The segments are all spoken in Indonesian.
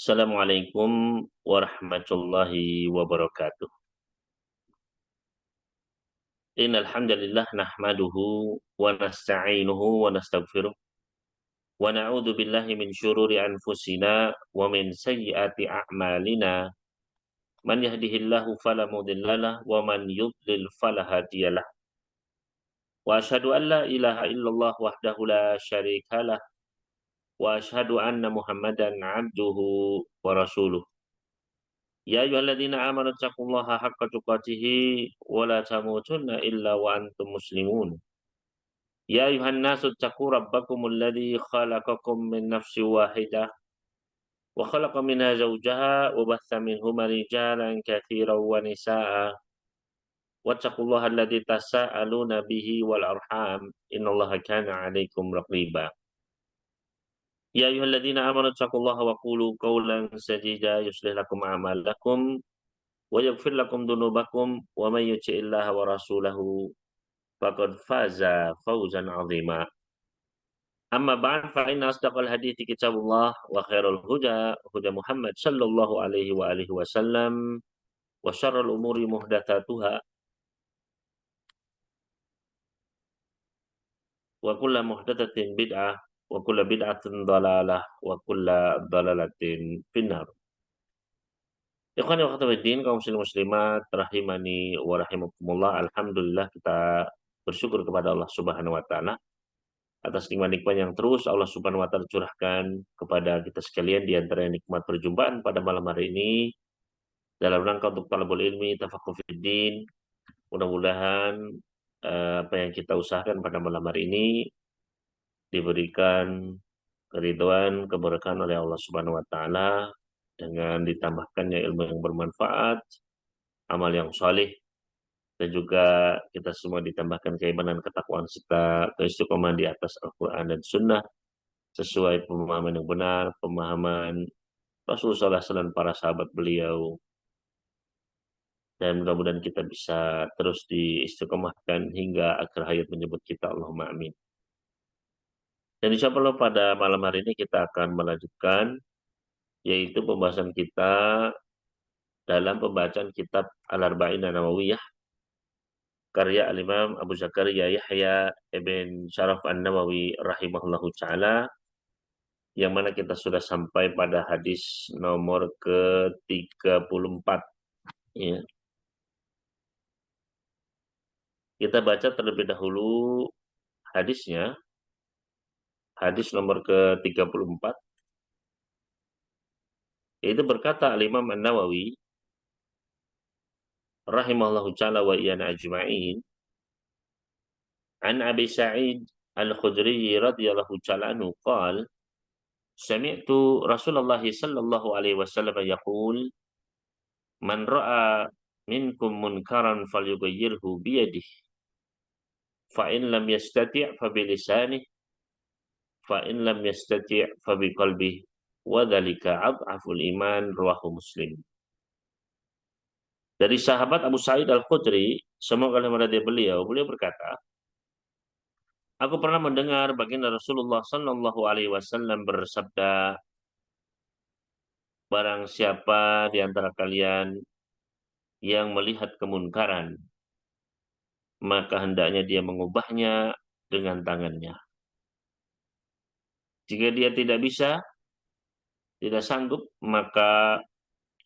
Assalamualaikum warahmatullahi wabarakatuh. Innal hamdalillah nahmaduhu wa nasta'inuhu wa nastaghfiruh wa na'udzu billahi min syururi anfusina wa min sayyiati a'malina. Man yahdihillahu fala mudhillalah wa man yudlil fala hadiyalah. Wa asyhadu an la ilaha illallah wahdahu la syarikalah wa asyhadu anna Muhammadan 'abduhu wa rasuluh. Ya ayyuhalladzina amanu taqullaha haqqa tuqatih wa la tamutunna illa wa antum muslimun. Ya ayuhan nasu taqu rabbakumul ladzi khalaqakum min nafsin wahidah wa khalaqa minha zawjaha wa batha minhuma rijalan katsiran wa nisaa'a wattaqullaha alladzi tasaaluna bihi wal arham innallaha kana 'alaikum raqiba. Ya ayyuhalladzina amanu taqullaha wa qulu qawlan sadida yuslih lakum a'malakum wa yaghfir lakum dhunubakum wa may yuti'illaha wa rasulahu faqad faza fawzan 'azima. Amma ba'd fa inna asdaqal hadithi kitabullah wa khairul huda huda Muhammad sallallahu alaihi wa alihi wasallam wa syarrul umuri muhdatsatuha wa kullu muhdatsatin bid'ah wa kullu bid'atin dhalalah wa kullu dhalalatin finnar. Ikhwani wa akhwati kaum muslimin muslimat rahimani wa rahimakumullah. Alhamdulillah kita bersyukur kepada Allah Subhanahu wa taala atas nikmat-nikmat yang terus Allah Subhanahu wa taala curahkan kepada kita sekalian, di antara nikmat perjumpaan pada malam hari ini dalam rangka untuk talabul ilmi, tafaqquh fiddin. Mudah-mudahan apa yang kita usahakan pada malam hari ini diberikan keridhaan, keberkahan oleh Allah Subhanahu wa taala dengan ditambahkannya ilmu yang bermanfaat, amal yang saleh, dan juga kita semua ditambahkan keimanan, ketakwaan serta keistiqomahan di atas Al-Qur'an dan Sunnah sesuai pemahaman yang benar, pemahaman Rasulullah SAW dan para sahabat beliau, dan mudah-mudahan kita bisa terus diistiqomahkan hingga akhir hayat menyebut kita, Allahumma amin. Dan insya Allah pada malam hari ini kita akan melanjutkan, yaitu pembahasan kita dalam pembacaan kitab Al-Arba'in An-Nawawiyah karya Al-Imam Abu Zakaria Yahya ibn Syaraf An-Nawawi rahimahullahu ta'ala, yang mana kita sudah sampai pada hadis nomor ke-34. Ya. Kita baca terlebih dahulu hadisnya, hadis nomor ke-34, yaitu berkata Al-Imam An-Nawawi rahimahullahu ta'ala wa iyana ajma'in, an Abi Sa'id Al-Khudri radhiyallahu ta'ala anhu qala sami'tu Rasulullah sallallahu alaihi wasallam yaqul man ra'a minkum munkaran falyughayyirhu biyadihi fa in lam yastati' fa bilisanihi fa in lam yastati' fa biqalbihi wa dzalika adhaful iman, rawahu Muslim. Dari sahabat Abu Sa'id Al-Khudri, semoga Allah meridai beliau berkata, aku pernah mendengar baginda Rasulullah sallallahu alaihi wasallam bersabda, barang siapa di antara kalian yang melihat kemunkaran, maka hendaknya dia mengubahnya dengan tangannya. Jika dia tidak bisa, tidak sanggup, maka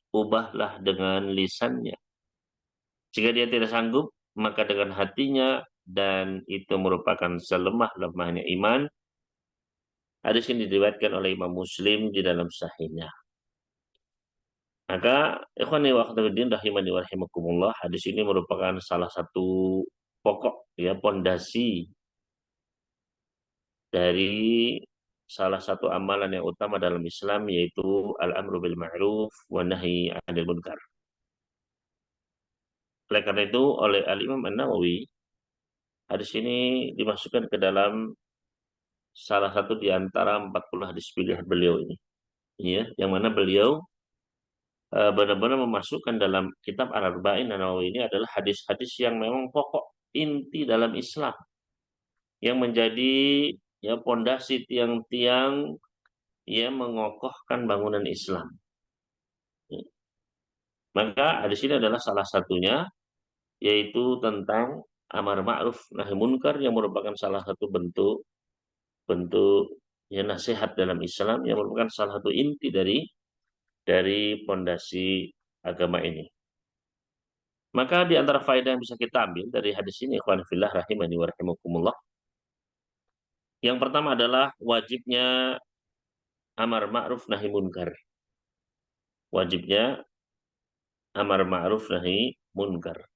ubahlah dengan lisannya. Jika dia tidak sanggup, maka dengan hatinya, dan itu merupakan selemah-lemahnya iman. Hadis ini diriwayatkan oleh Imam Muslim di dalam sahihnya. Maka ikhwani wa akhwati rahimani wa rahimakumullah, hadis ini merupakan salah satu pokok, ya, pondasi dari salah satu amalan yang utama dalam Islam, yaitu al-amru bil ma'ruf wa nahi 'anil munkar. Oleh karena itu, oleh Al-Imam An-Nawawi, hadis ini dimasukkan ke dalam salah satu di antara 40 hadis pilihan beliau ini, ya, yang mana beliau benar-benar memasukkan dalam kitab Al-Arba'in An-Nawawi ini adalah hadis-hadis yang memang pokok inti dalam Islam, yang menjadi, ya, pondasi tiang-tiang yang mengokohkan bangunan Islam. Maka di sini adalah salah satunya, yaitu tentang amar ma'ruf nahi munkar, yang merupakan salah satu bentuk bentuk ya nasihat dalam Islam, yang merupakan salah satu inti dari pondasi agama ini. Maka di antara faedah yang bisa kita ambil dari hadis ini, ikhwan fillah rahimani wa rahimakumullah, yang pertama adalah wajibnya amar ma'ruf nahi munkar. Wajibnya amar ma'ruf nahi munkar.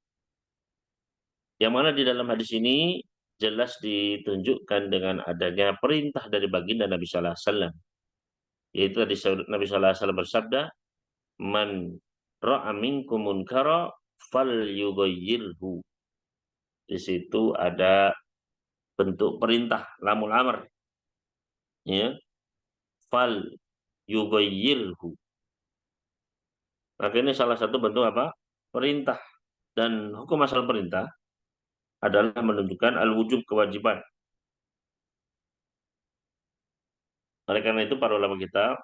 Yang mana di dalam hadis ini jelas ditunjukkan dengan adanya perintah dari baginda Nabi sallallahu alaihi wasallam. Yaitu tadi Nabi sallallahu alaihi wasallam bersabda, "Man ra'a minkum munkara falyughayyirhu." Di situ ada bentuk perintah lamul amr, ya. Fal yughayyirhu. Maka ini salah satu bentuk apa? Perintah. Dan hukum asal perintah adalah menunjukkan al-wujub, kewajiban. Oleh karena itu para ulama kita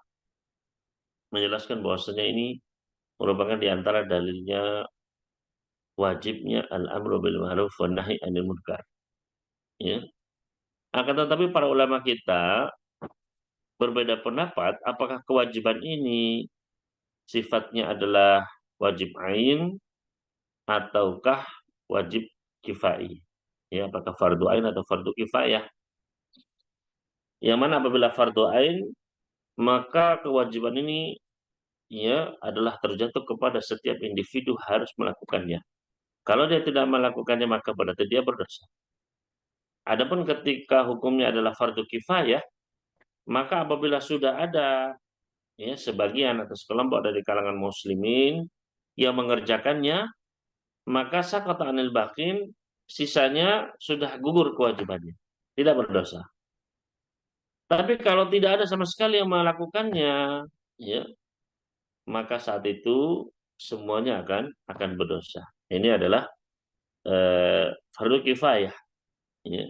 menjelaskan bahwasanya ini merupakan di antara dalilnya wajibnya al-amru bil ma'ruf wa nahi 'anil munkar. Ya. Akan tetapi para ulama kita berbeda pendapat apakah kewajiban ini sifatnya adalah wajib ain ataukah wajib kifai. Ya, apakah fardu ain atau fardu kifayah. Yang mana apabila fardu ain, maka kewajiban ini ya adalah terjatuh kepada setiap individu harus melakukannya. Kalau dia tidak melakukannya maka berarti dia berdosa. Adapun ketika hukumnya adalah fardu kifayah, maka apabila sudah ada ya sebagian atau sekelompok dari kalangan muslimin yang mengerjakannya, maka sakata anil baqin, sisanya sudah gugur kewajibannya, tidak berdosa. Tapi kalau tidak ada sama sekali yang melakukannya, ya, maka saat itu semuanya akan berdosa. Ini adalah fardu kifayah. Ya.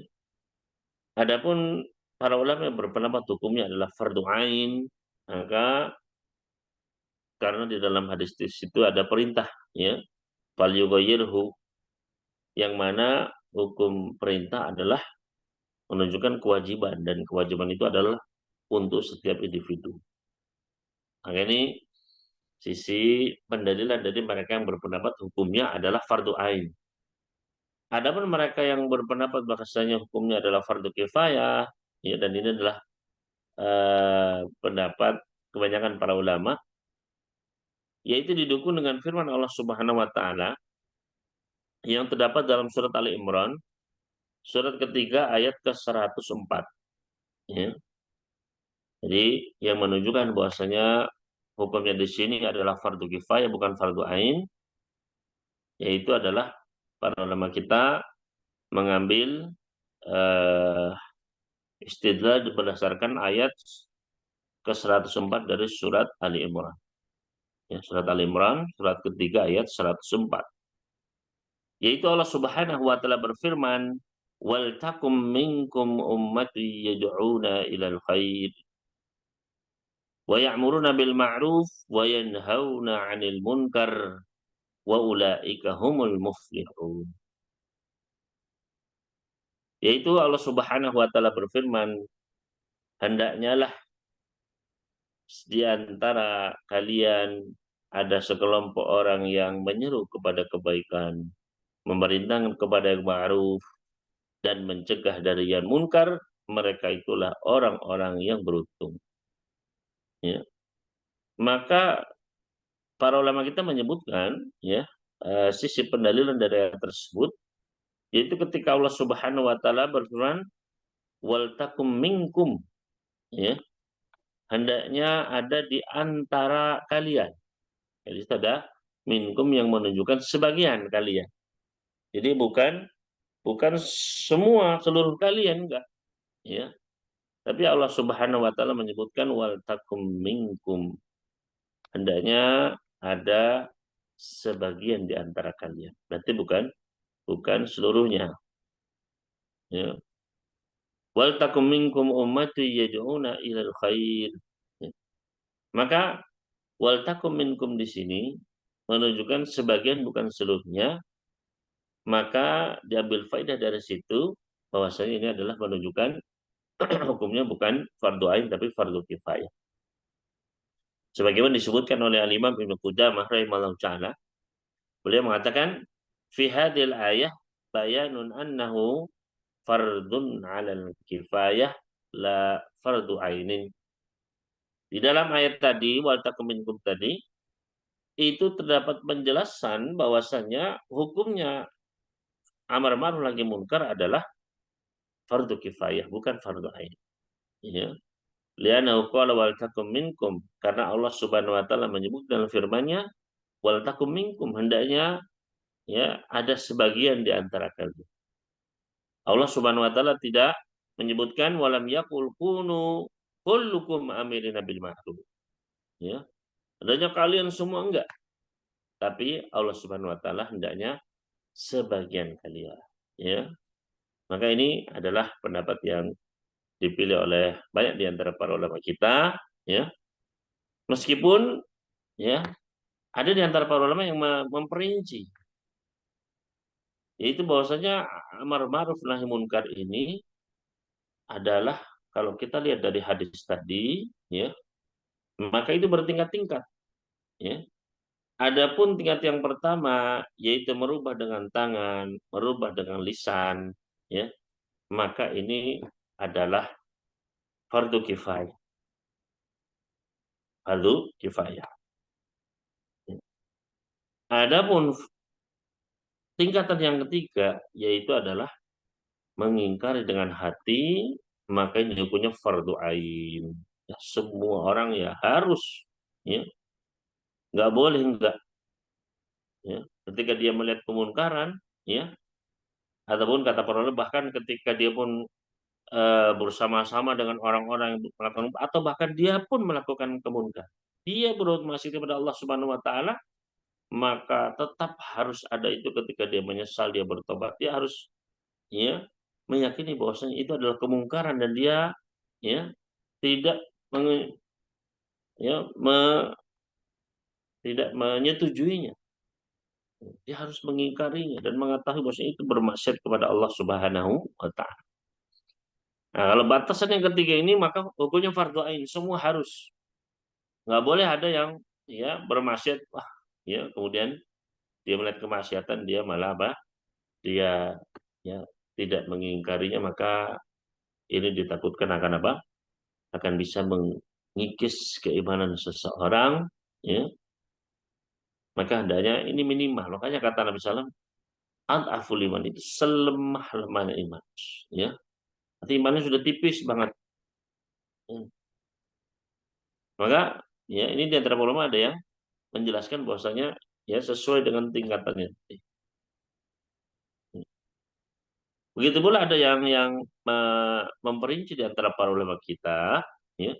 Adapun para ulama yang berpendapat hukumnya adalah fardu ain, maka karena di dalam hadis itu ada perintah, ya, fal yughayyirhu, yang mana hukum perintah adalah menunjukkan kewajiban, dan kewajiban itu adalah untuk setiap individu. Maka ini sisi pendalilan dari mereka yang berpendapat hukumnya adalah fardu ain. Adapun mereka yang berpendapat bahasanya hukumnya adalah fardu kifayah, ya, dan ini adalah pendapat kebanyakan para ulama, yaitu didukung dengan firman Allah Subhanahu wa taala yang terdapat dalam surat Ali Imran, surat ketiga ayat ke-104. Ya. Jadi yang menunjukkan bahwasanya hukumnya di sini adalah fardu kifayah bukan fardu ain, yaitu adalah para ulama kita mengambil eh, istidlal berdasarkan ayat ke-104 dari surat Ali Imran. Ya, surat Ali Imran, surat ketiga ayat 104. Yaitu Allah Subhanahu wa taala berfirman, "Wal takum minkum ummati yad'una ilal khair wa ya'muruna bil ma'ruf wa yanhauna 'anil munkar wa ulaika humul muflihun." Yaitu Allah Subhanahu wa taala berfirman, hendaknya lah di antara kalian ada sekelompok orang yang menyeru kepada kebaikan, memerintahkan kepada yang ma'ruf, dan mencegah dari yang munkar, mereka itulah orang-orang yang beruntung. Ya. Maka para ulama kita menyebutkan ya sisi pendalilan dari ayat tersebut, yaitu ketika Allah Subhanahu wa taala berfirman, wal takum minkum, ya, hendaknya ada di antara kalian. Jadi ada minkum yang menunjukkan sebagian kalian. Jadi bukan semua seluruh kalian, enggak, ya. Tapi Allah Subhanahu wa taala menyebutkan wal takum minkum, hendaknya ada sebagian di antara kalian. Berarti bukan seluruhnya. Ya. Wal takum minkum ummati yad'una ilal khair. Ya. Maka Wal takum minkum di sini menunjukkan sebagian bukan seluruhnya, maka diambil faedah dari situ bahwasanya ini adalah menunjukkan hukumnya bukan fardu ain tapi fardu kifayah. Sebagaimana disebutkan oleh Al-Imam Ibnu Qudamah rahimahullah taala, beliau mengatakan fi hadhil ayah bayanun annahu fardun 'alal kifayah la fardu ainin. Di dalam ayat tadi wal takum minkum tadi itu terdapat penjelasan bahwasanya hukumnya amar ma'ruf nahi munkar adalah fardu kifayah bukan fardu ain. Ya. Li'annahu qala wal takum minkum, karena Allah Subhanahu wa taala menyebut dalam firman-Nya wal takum minkum, hendaknya ya ada sebagian di antara kalian. Allah Subhanahu wa taala tidak menyebutkan walam yakul kunu kullukum amirina bil ma'ruf. Ya. Hendaknya kalian semua enggak, tapi Allah Subhanahu wa taala hendaknya sebagian kalian. Ya. Maka ini adalah pendapat yang dipilih oleh banyak di antara para ulama kita, ya. Meskipun ya ada di antara para ulama yang memperinci, yaitu bahwasanya amar ma'ruf nahi munkar ini adalah kalau kita lihat dari hadis tadi, ya, maka itu bertingkat-tingkat, ya. Adapun tingkat yang pertama yaitu merubah dengan tangan, merubah dengan lisan, ya, maka ini adalah fardu kifayah. Fardu kifayah. Adapun tingkatan yang ketiga yaitu adalah mengingkari dengan hati, maka ini hukumnya fardu ain. Ya, semua orang ya harus, ya, nggak boleh enggak. Ya. Ketika dia melihat kemunkaran, ya, ataupun kata para ulama bahkan ketika dia pun bersama-sama dengan orang-orang yang melakukan atau bahkan dia pun melakukan kemunkaran, dia berbuat maksiat kepada Allah Subhanahu Wa Taala, maka tetap harus ada itu ketika dia menyesal, dia bertobat, dia harus ya meyakini bahwasanya itu adalah kemungkaran dan dia ya tidak menge, ya, tidak menyetujuinya. Dia harus mengingkarinya dan mengetahui bahwasanya itu bermaksiat kepada Allah Subhanahu wa taala. Nah, kalau batasan yang ketiga ini maka hukumnya fardu ain, semua harus. Nggak boleh ada yang ya bermaksiat, wah, ya kemudian dia melihat kemaksiatan dia malah apa? Dia ya tidak mengingkarinya, maka ini ditakutkan akan apa? Akan bisa mengikis keimanan seseorang, ya. Maka hendaknya ini minimal. Makanya kata Nabi SAW, al-aful iman itu selemah-lemahnya iman. Ya. Arti imannya sudah tipis banget. Ya. Maka ya ini di antara ulama ada yang menjelaskan bahwasanya ya sesuai dengan tingkatannya. Begitu pula ada yang memperinci di antara para ulama kita, ya,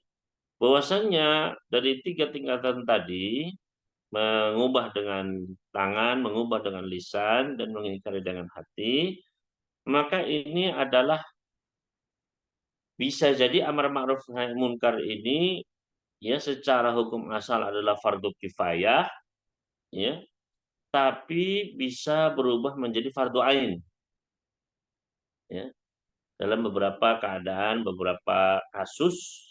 bahwasanya dari tiga tingkatan tadi mengubah dengan tangan, mengubah dengan lisan, dan mengingkari dengan hati, maka ini adalah bisa jadi amar ma'ruf nahi munkar ini ya secara hukum asal adalah fardu kifayah, ya, tapi bisa berubah menjadi fardu ain, ya, dalam beberapa keadaan, beberapa kasus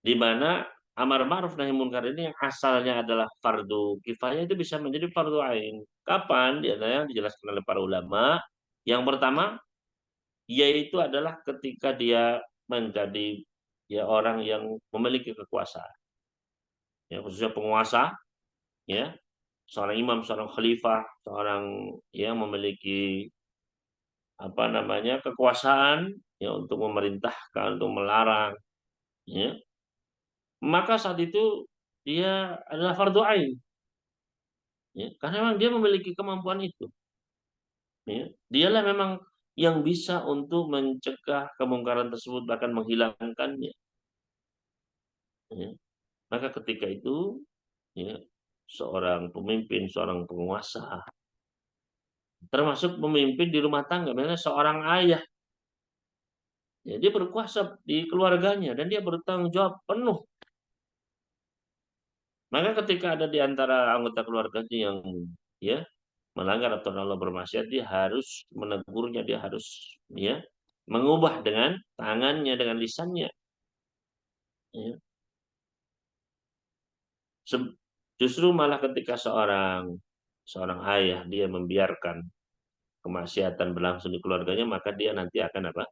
di mana amar ma'ruf nahi munkar ini yang asalnya adalah fardu kifayah itu bisa menjadi fardu ain. Kapan? Dia yang dijelaskan oleh para ulama. Yang pertama, yaitu adalah ketika dia menjadi ya orang yang memiliki kekuasaan. Ya, khususnya penguasa, ya, seorang imam, seorang khalifah, seorang yang memiliki apa namanya kekuasaan ya untuk memerintahkan, untuk melarang, ya, maka saat itu dia adalah fardu ain, ya, karena memang dia memiliki kemampuan itu, ya. Dialah memang yang bisa untuk mencegah kemungkaran tersebut bahkan menghilangkannya, ya. Maka ketika itu ya seorang pemimpin, seorang penguasa, termasuk pemimpin di rumah tangga, misalnya seorang ayah, ya, dia berkuasa di keluarganya dan dia bertanggung jawab penuh Maka ketika ada di antara anggota keluarganya yang ya melanggar atau Allah bermaksiat, dia harus menegurnya, dia harus ya mengubah dengan tangannya, dengan lisannya. Ya. Justru malah ketika seorang seorang ayah dia membiarkan kemaksiatan berlangsung di keluarganya, maka dia nanti akan apa?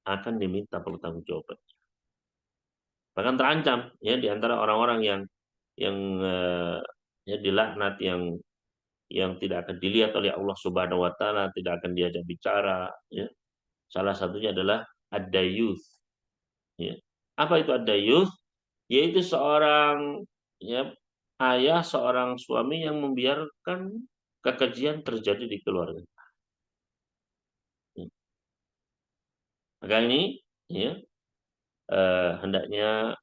Akan diminta pertanggungjawaban. Bahkan terancam ya di antara orang-orang yang ya dilaknat, yang tidak akan dilihat oleh Allah Subhanahu wa taala, tidak akan diajak bicara, ya. Salah satunya adalah ad-dayuth, ya. Apa itu ad-dayuth? Yaitu seorang ya ayah, seorang suami yang membiarkan kekejian terjadi di keluarga. Ya. Maka ini ya hendaknya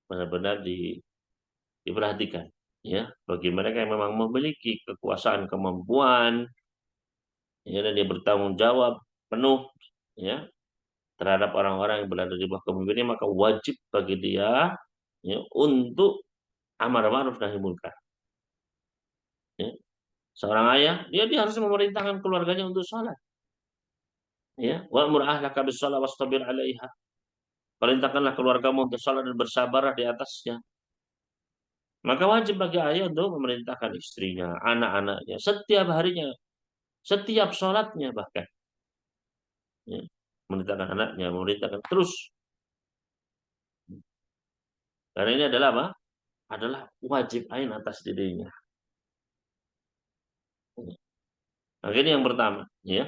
benar-benar diperhatikan ya bagi mereka yang memang memiliki kekuasaan, kemampuan, ya, dan dia bertanggung jawab penuh ya terhadap orang-orang yang berada di bawah kepemimpinannya, maka wajib bagi dia ya untuk amar ma'ruf nahi munkar, ya. Seorang ayah dia harus memerintahkan keluarganya untuk sholat, ya. Wa'mur ahlaka bis-shalah wastabir 'alaiha. Perintahkanlah keluargamu untuk sholat dan bersabarlah di atasnya. Maka wajib bagi ayah untuk memerintahkan istrinya, anak-anaknya setiap harinya, setiap sholatnya bahkan, ya. Memerintahkan anaknya, memerintahkan terus. Karena ini adalah apa? Adalah wajib ain atas dirinya. Nah, ini yang pertama, ya,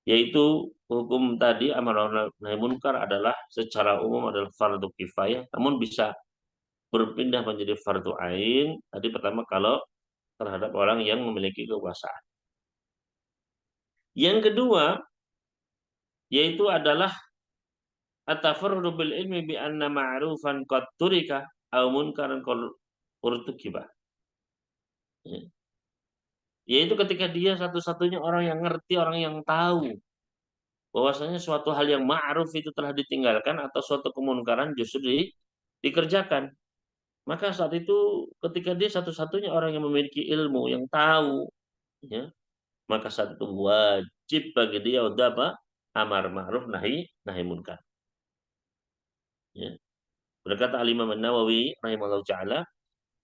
yaitu hukum tadi amar ma'ruf nahi munkar adalah secara umum adalah fardu kifayah, namun bisa berpindah menjadi fardu ain. Tadi pertama kalau terhadap orang yang memiliki kekuasaan. Yang kedua, yaitu adalah at-tafarrudu bil ilmi bi anna ma'rufan qad turika aw munkaran qad urtukiba. Ya. Yaitu ketika dia satu-satunya orang yang ngerti, orang yang tahu bahwasanya suatu hal yang ma'ruf itu telah ditinggalkan atau suatu kemunkaran justru dikerjakan. Maka saat itu ketika dia satu-satunya orang yang memiliki ilmu, yang tahu, ya, maka saat itu wajib bagi dia untuk apa? Amar ma'ruf nahi nahi munkar. Ya. Berkata Al-Imam An-Nawawi rahimahullah taala,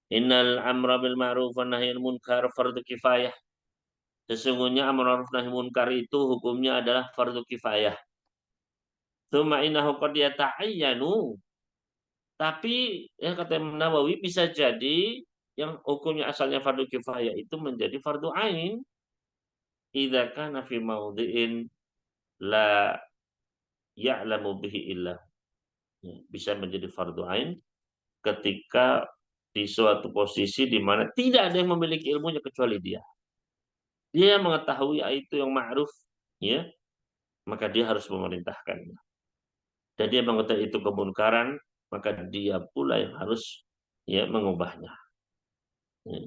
"Innal amra bil ma'ruf wan nahi munkar fardu kifayah." Sesungguhnya amar ma'ruf nahi munkar itu hukumnya adalah fardu kifayah. Tsumma innahu qad yata'ayyanu. Tapi ya kata Imam Nawawi bisa jadi yang hukumnya asalnya fardu kifayah itu menjadi fardu ain idza kana fi maudhi'in la ya'lamu bihi illa. Ya, bisa menjadi fardu ain ketika di suatu posisi di mana tidak ada yang memiliki ilmunya kecuali dia. Dia mengetahui itu yang ma'ruf, ya, maka dia harus memerintahkannya. Dan dia mengetahui itu kemunkaran, maka dia pula yang harus ya mengubahnya. Ya.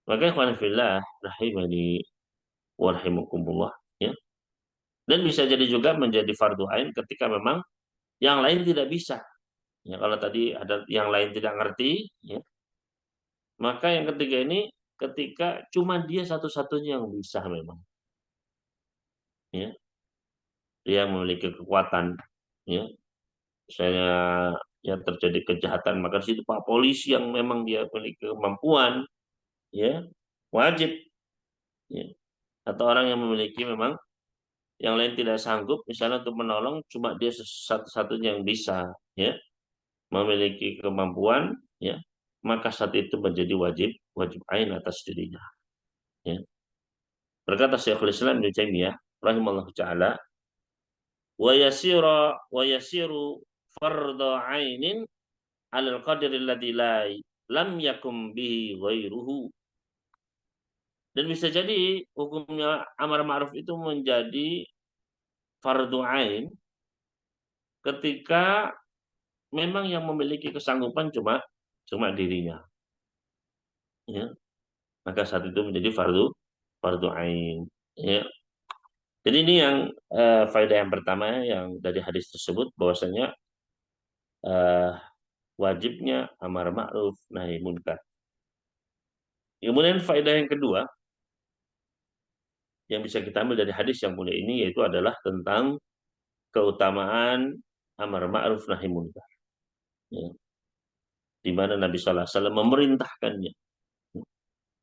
Maka ikhwan fillah rahimani wa rahimakumullah, ya. Dan bisa jadi juga menjadi fardu ain ketika memang yang lain tidak bisa. Ya, kalau tadi ada yang lain tidak ngerti, ya, maka yang ketiga ini ketika cuma dia satu-satunya yang bisa memang, ya, dia memiliki kekuatan, ya, misalnya ya terjadi kejahatan, maka di situ Pak Polisi yang memang dia memiliki kemampuan, ya, wajib, ya, atau orang yang memiliki memang yang lain tidak sanggup misalnya untuk menolong, cuma dia satu-satunya yang bisa, ya, memiliki kemampuan, ya, maka saat itu menjadi wajib wajib ain atas dirinya, ya. Berkata Syekhul Islam Ibnu Taimiyah rahimallahu taala, wa yasiru fardhu ainin 'alal qadri alladzi lam yakum bihi ghairuhu. Dan bisa jadi hukumnya amar ma'ruf itu menjadi fardu ain ketika memang yang memiliki kesanggupan cuma cuma dirinya, ya. Maka saat itu menjadi fardu fardu ain, ya. Jadi ini yang faedah yang pertama yang dari hadis tersebut bahwasanya wajibnya amar ma'ruf nahi munkar. Kemudian faedah yang kedua yang bisa kita ambil dari hadis yang mulia ini yaitu adalah tentang keutamaan amar ma'ruf nahi munkar. Ya, di mana Nabi Sallallahu Alaihi Wasallam memerintahkannya.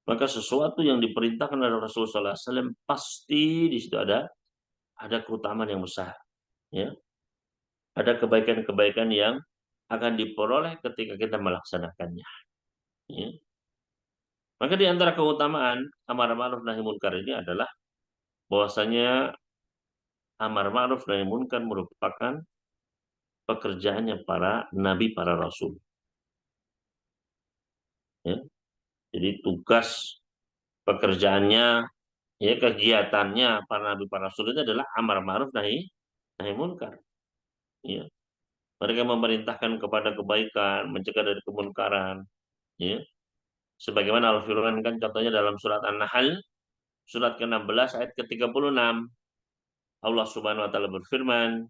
Maka sesuatu yang diperintahkan oleh Rasulullah SAW pasti di situ ada keutamaan yang besar. Ya, ada kebaikan-kebaikan yang akan diperoleh ketika kita melaksanakannya. Ya. Maka di antara keutamaan amar ma'ruf nahi munkar ini adalah bahwasanya amar ma'ruf nahi munkar merupakan pekerjaannya para nabi, para rasul. Ya. Jadi tugas pekerjaannya, ya kegiatannya para nabi, para rasul itu adalah amar ma'ruf nahi munkar. Ya. Mereka memerintahkan kepada kebaikan, mencegah dari kemunkaran. Ya. Sebagaimana Allah firmankan contohnya dalam surat An-Nahl, surat ke-16 ayat ke-36. Allah Subhanahu wa taala berfirman,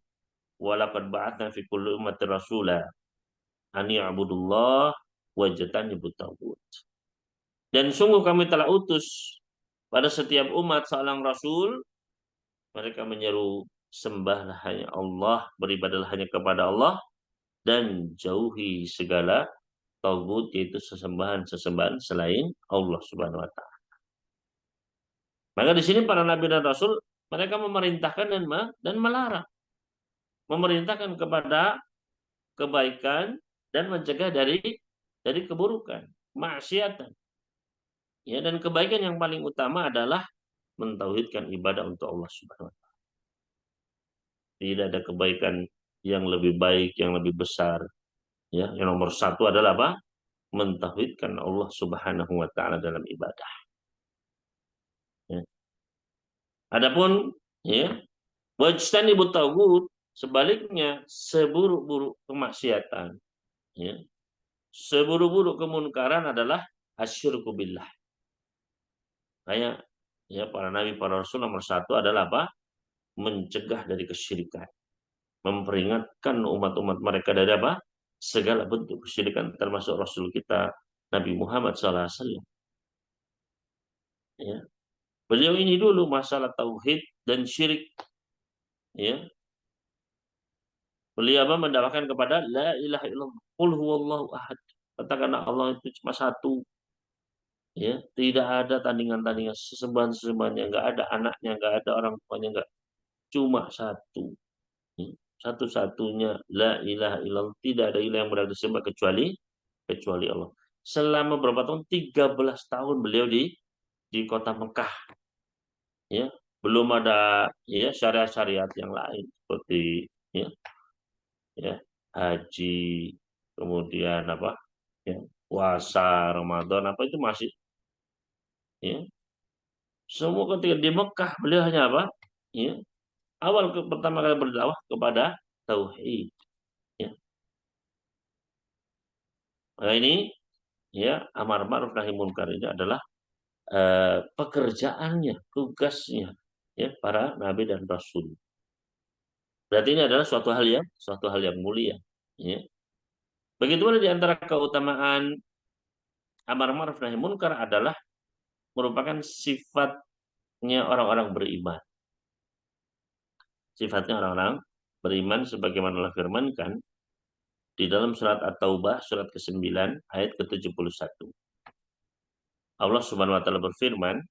"Wa laqad ba'atsna fi kulli ummatin rasula an ya'budullah wajtanibut taghut." Dan sungguh kami telah utus pada setiap umat seorang rasul, mereka menyeru sembahlah hanya Allah, beribadahlah hanya kepada Allah dan jauhi segala tagut yaitu sesembahan-sesembahan selain Allah Subhanahu wa taala. Maka di sini para nabi dan rasul mereka memerintahkan dan melarang. Memerintahkan kepada kebaikan dan mencegah dari keburukan, maksiatan. Ya, dan kebaikan yang paling utama adalah mentauhidkan ibadah untuk Allah Subhanahu wa taala. Tidak ada kebaikan yang lebih baik, yang lebih besar. Ya, yang nomor satu adalah apa? Mentauhidkan Allah Subhanahu wa taala dalam ibadah. Ya. Adapun ya, wajtanibut taghut sebaliknya seburuk-buruk kemaksiatan, ya. Seburuk-buruk kemunkaran adalah asyirku billah. Kayak ya para nabi, para rasul nomor satu adalah apa? Mencegah dari kesyirikan. Memperingatkan umat-umat mereka dari apa? Segala bentuk kesyirikan termasuk Rasul kita Nabi Muhammad SAW. Ya. Beliau ini dulu masalah tauhid dan syirik. Ya. Beliau apa? Mendakwakan kepada la ilaha illallah. Qul huwallahu ahad. Katakanlah Allah itu cuma satu. Ya, tidak ada tandingan-tandingan sesembahan-sesembahannya, enggak ada anaknya, enggak ada orang tuanya, enggak, cuma satu. Ya. Satu-satunya la ilaha illallah, tidak ada ilah yang berhak disembah kecuali Allah. Selama berapa tahun? 13 tahun beliau di kota Mekah. Ya, belum ada ya syariat-syariat yang lain seperti ya, ya haji, kemudian apa? Ya, puasa, Ramadan apa itu masih ya. Semua ketika di Mekah beliau hanya apa? Ya, pertama kali berdakwah kepada tauhid. Ya. Nah, ini ya amar ma'ruf nahi munkar ini adalah pekerjaannya, tugasnya ya para nabi dan rasul. Berarti ini adalah suatu hal yang mulia. Ya. Begitu di antara keutamaan amar ma'ruf nahi munkar adalah merupakan sifatnya orang-orang beriman. Sifatnya orang-orang beriman sebagaimana Allah firmankan di dalam surat At-Taubah surat ke-9 ayat ke-71. Allah Subhanahu wa taala berfirman,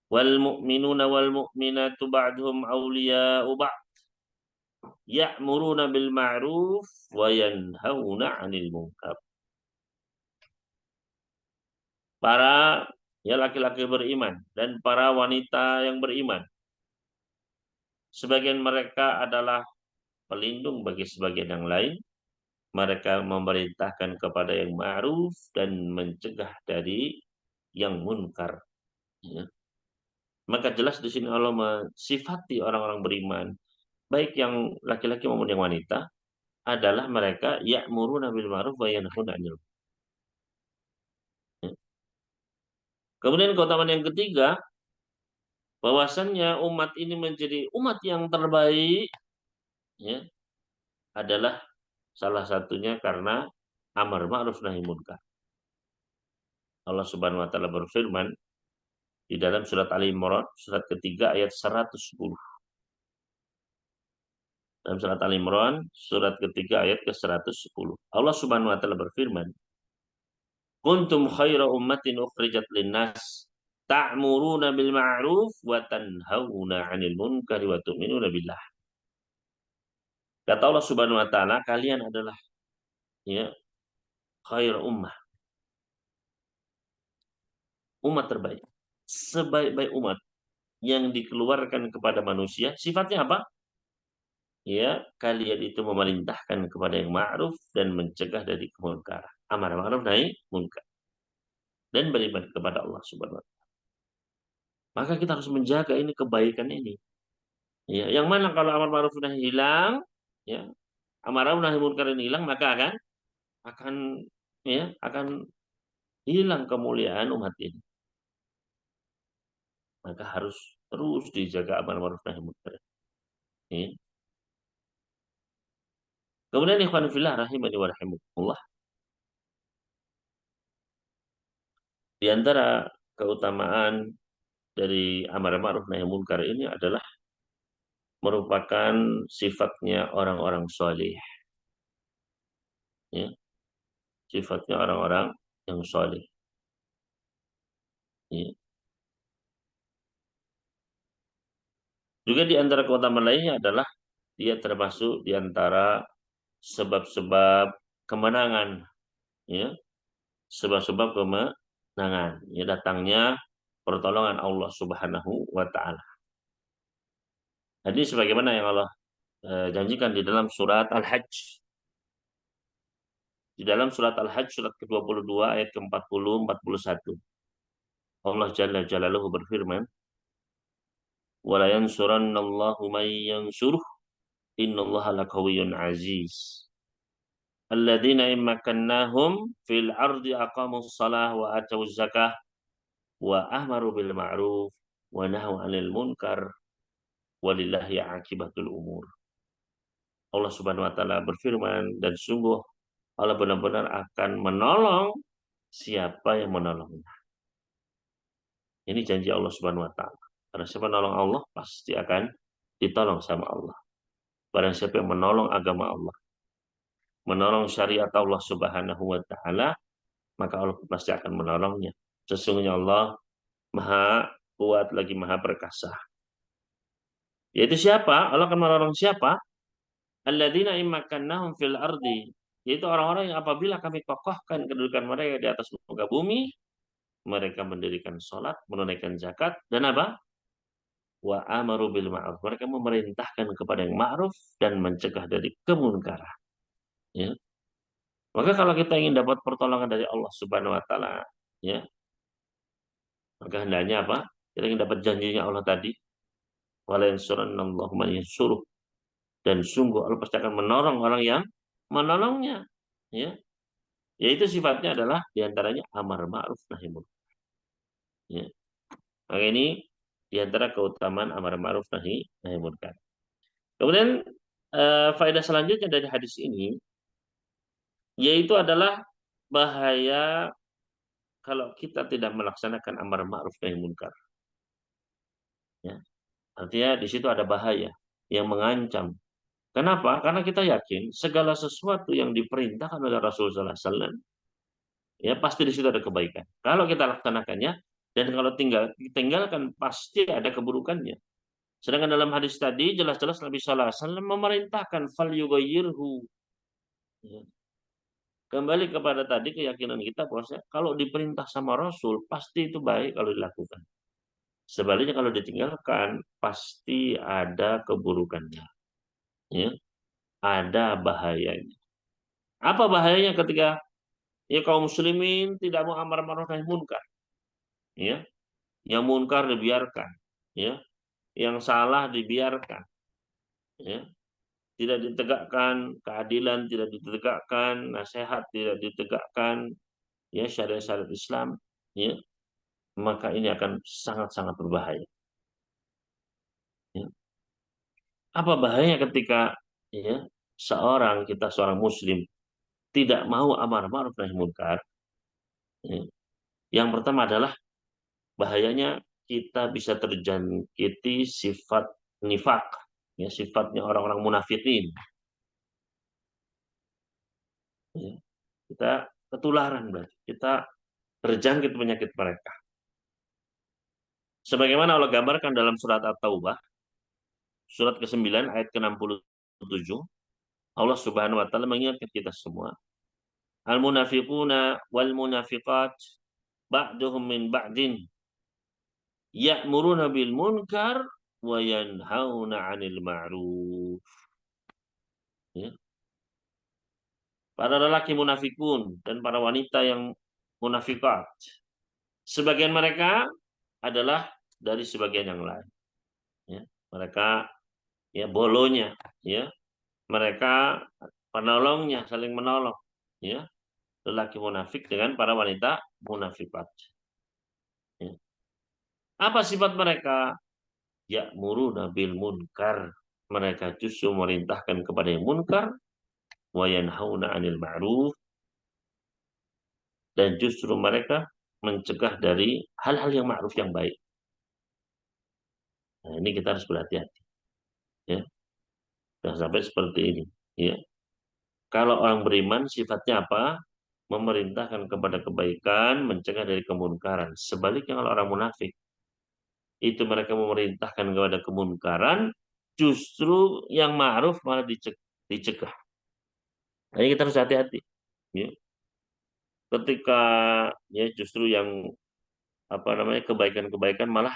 "Wal mu'minuna wal mu'minatu ba'duhum awliya'u ba'd, ya'muruna bil ma'ruf wa yanhauna 'anil munkar." Para ya laki-laki beriman dan para wanita yang beriman, sebagian mereka adalah pelindung bagi sebagian yang lain. Mereka memerintahkan kepada yang ma'ruf dan mencegah dari yang munkar. Ya. Maka jelas di sini Allah mensifati orang-orang beriman, baik yang laki-laki maupun yang wanita, adalah mereka ya'muruna bil ma'ruf wa yanhauna 'anil munkar. Ya. Kemudian keutamaan yang ketiga, bahwasannya umat ini menjadi umat yang terbaik, ya, adalah Salah satunya karena amar ma'ruf nahi munkar. Allah Subhanahu wa taala berfirman di dalam surat Ali Imran surat ketiga ayat 110. Dalam surat Ali Imran surat ketiga ayat ke-110. Allah Subhanahu wa taala berfirman, "Kuntum khaira ummatin ukhrijat lin-nas ta'muruna bil ma'ruf wa tanhauna 'anil munkari wa tu'minuna billah." Kata Allah Subhanahu wa taala, kalian adalah ya khair ummah, umat terbaik. Sebaik-baik umat yang dikeluarkan kepada manusia, sifatnya apa? Ya, kalian itu memerintahkan kepada yang ma'ruf dan mencegah dari kemunkaran. Amar ma'ruf nahi munkar dan beriman kepada Allah Subhanahu wa taala. Maka kita harus menjaga ini kebaikan ini. Ya, yang mana kalau amar ma'ruf nahi hilang, ya, amar ma'ruf nahi munkar ini hilang, maka akan akan hilang kemuliaan umat ini. Maka harus terus dijaga amar ma'ruf nahi munkar. Ya. Kemudian ikhwan fillah rahimani wa rahimakumullah, di antara keutamaan dari amar ma'ruf nahi munkar ini adalah merupakan sifatnya orang-orang soleh, ya, sifatnya orang-orang yang soleh. Ya. Juga di antara keutamaan lainnya adalah dia termasuk di antara sebab-sebab kemenangan, ya, sebab-sebab kemenangan, ya, datangnya pertolongan Allah Subhanahu wa taala. Jadi sebagaimana yang Allah janjikan di dalam surat Al-Hajj. Di dalam surat Al-Hajj surat ke-22 ayat ke-40 41. Allah Jalla Jalaluhu berfirman, "Wa la yansurannallahu man yansuruh, innallaha laqawiyyun aziz. Alladzina in makkannahum fil ardi aqamus shalah wa atawuz zakah wa ahmaru bil ma'ruf wa nahaw 'anil munkar walillahi 'aqibatul umur." Allah Subhanahu wa taala berfirman, dan sungguh Allah benar-benar akan menolong siapa yang menolongnya. Ini janji Allah Subhanahu wa taala. Karena siapa menolong Allah pasti akan ditolong sama Allah. Barang siapa yang menolong agama Allah, menolong syariat Allah Subhanahu wa taala, maka Allah pasti akan menolongnya. Sesungguhnya Allah Maha kuat lagi Maha perkasa. Yaitu siapa? Allah akan menolong siapa? Alladzina immakannahum fil ardi. Yaitu orang-orang yang apabila kami kokohkan kedudukan mereka di atas muka bumi, mereka mendirikan sholat, menunaikan zakat, dan apa? Wa amaru bil ma'ruf. Mereka memerintahkan kepada yang ma'ruf dan mencegah dari kemunkaran. Ya. Maka kalau kita ingin dapat pertolongan dari Allah Subhanahu wa taala, ya, maka hendaknya apa? Kita ingin dapat janjinya Allah tadi, wala yansurannallahu man yansuruh, dan sungguh Allah pasti akan menolong orang yang menolongnya. Ya. Yaitu sifatnya adalah diantaranya amar ma'ruf nahi munkar. Ya. Maka ini diantara keutamaan amar ma'ruf nahi munkar. Kemudian faedah selanjutnya dari hadis ini yaitu adalah bahaya kalau kita tidak melaksanakan amar ma'ruf nahi munkar. Ya. Artinya di situ ada bahaya yang mengancam. Kenapa? Karena kita yakin segala sesuatu yang diperintahkan oleh Rasulullah SAW, ya pasti di situ ada kebaikan. Kalau kita laksanakannya, dan kalau tinggalkan pasti ada keburukannya. Sedangkan dalam hadis tadi jelas-jelas Nabi Sallallahu Alaihi Wasallam memerintahkan fal yughayyirhu. Ya. Kembali kepada tadi keyakinan kita bahwa kalau diperintah sama Rasul pasti itu baik kalau dilakukan. Sebaliknya kalau ditinggalkan pasti ada keburukannya. Ya, ada bahayanya. Apa bahayanya ketika ya kaum muslimin tidak mau amar ma'ruf nahi munkar? Ya, yang munkar dibiarkan, ya, yang salah dibiarkan, ya, tidak ditegakkan keadilan, tidak ditegakkan nasihat, tidak ditegakkan ya syariat-syariat Islam, ya, maka ini akan sangat-sangat berbahaya. Ya. Apa bahayanya ketika ya kita seorang muslim tidak mau amar ma'ruf nahi munkar, ya, yang pertama adalah bahayanya kita bisa terjangkiti sifat nifak, ya, sifatnya orang-orang munafikin. Ya. Kita ketularan, berarti kita terjangkit penyakit mereka. Sebagaimana Allah gambarkan dalam surat At-Taubah, surat ke-9 ayat ke-67, Allah Subhanahu wa taala mengingatkan kita semua. Al-munafiquna wal munafiqat ba'duhum min ba'din ya'muruna bil munkar wa yanhauna 'anil ma'ruf. Ya. Para lelaki munafikun dan para wanita yang munafikat. Sebagian mereka adalah dari sebagian yang lain. Ya. Mereka ya bolonya, ya. Mereka penolongnya, saling menolong. Ya. Lelaki munafik dengan para wanita munafikat. Ya. Apa sifat mereka? Ya'muruna bil munkar. Mereka justru merintahkan kepada yang munkar wa yanhauna 'anil ma'ruf, dan justru mereka mencegah dari hal-hal yang ma'ruf yang baik. Nah, ini kita harus berhati-hati, ya. Jangan sampai seperti ini, ya. Kalau orang beriman sifatnya apa? Memerintahkan kepada kebaikan, mencegah dari kemunkaran. Sebaliknya kalau orang munafik, itu mereka memerintahkan kepada kemunkaran, justru yang ma'ruf malah dicegah. Nah, ini kita harus hati-hati, ya. Ketika ya justru yang apa namanya kebaikan-kebaikan malah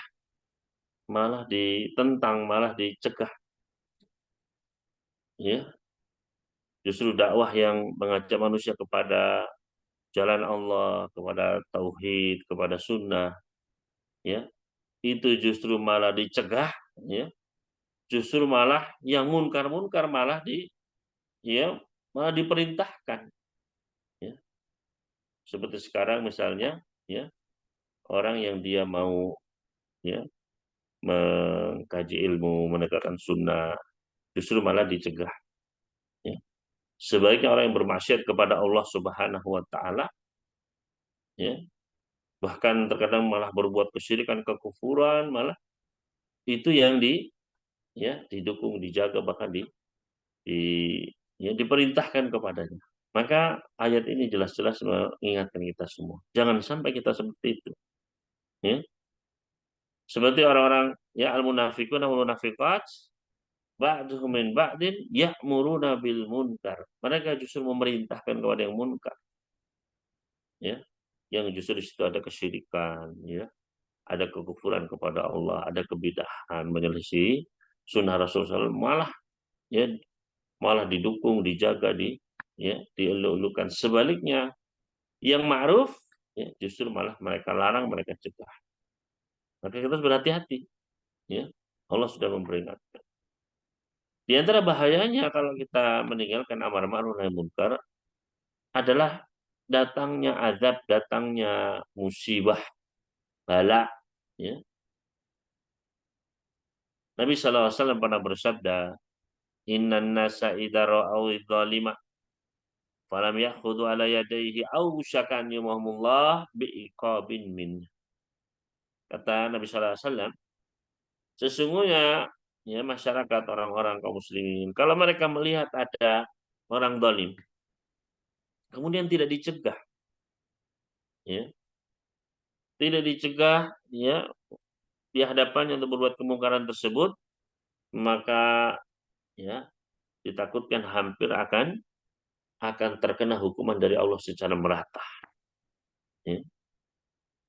malah ditentang, malah dicegah, ya. Justru dakwah yang mengajak manusia kepada jalan Allah, kepada tauhid, kepada sunnah, ya, itu justru malah dicegah, ya. Justru malah yang munkar-munkar malah ya malah diperintahkan, ya. Seperti sekarang misalnya, ya, orang yang dia mau ya mengkaji ilmu, menegakkan sunnah, justru malah dicegah. Ya. Sebaiknya orang yang bermaksiat kepada Allah Subhanahu wa taala, ya, bahkan terkadang malah berbuat kesyirikan, kekufuran, malah itu yang didukung, dijaga, bahkan di ya diperintahkan kepadanya. Maka ayat ini jelas-jelas mengingatkan kita semua. Jangan sampai kita seperti itu. Ya. Seperti orang-orang ya al-munafiqun wal munafiqat ba'duhum min ba'din ya'muruna bil munkar. Mereka justru memerintahkan kepada yang munkar, ya. Yang justru di situ ada kesyirikan, ya. Ada kekufuran kepada Allah, ada kebidahan, menyelisih sunnah Rasulullah SAW, malah ya malah didukung, dijaga, ya dielulukan. Sebaliknya yang ma'ruf ya justru malah mereka larang, mereka cegah. Maka kita harus berhati-hati, ya. Allah sudah memperingatkan. Di antara bahayanya kalau kita meninggalkan amar ma'ruf nahi munkar adalah datangnya azab, datangnya musibah, bala, ya. Nabi SAW pernah bersabda, "Innan nasa idza ra'au dzalima falam ya'khudhu ala yadayhi aw syakan yumahumullah bi'iqabin min." Kata Nabi SAW, sesungguhnya ya masyarakat, orang-orang kaum muslimin, kalau mereka melihat ada orang zalim, kemudian tidak dicegah, ya, tidak dicegah, ya, di hadapannya untuk berbuat kemungkaran tersebut, maka ya ditakutkan hampir akan terkena hukuman dari Allah secara merata. Ya.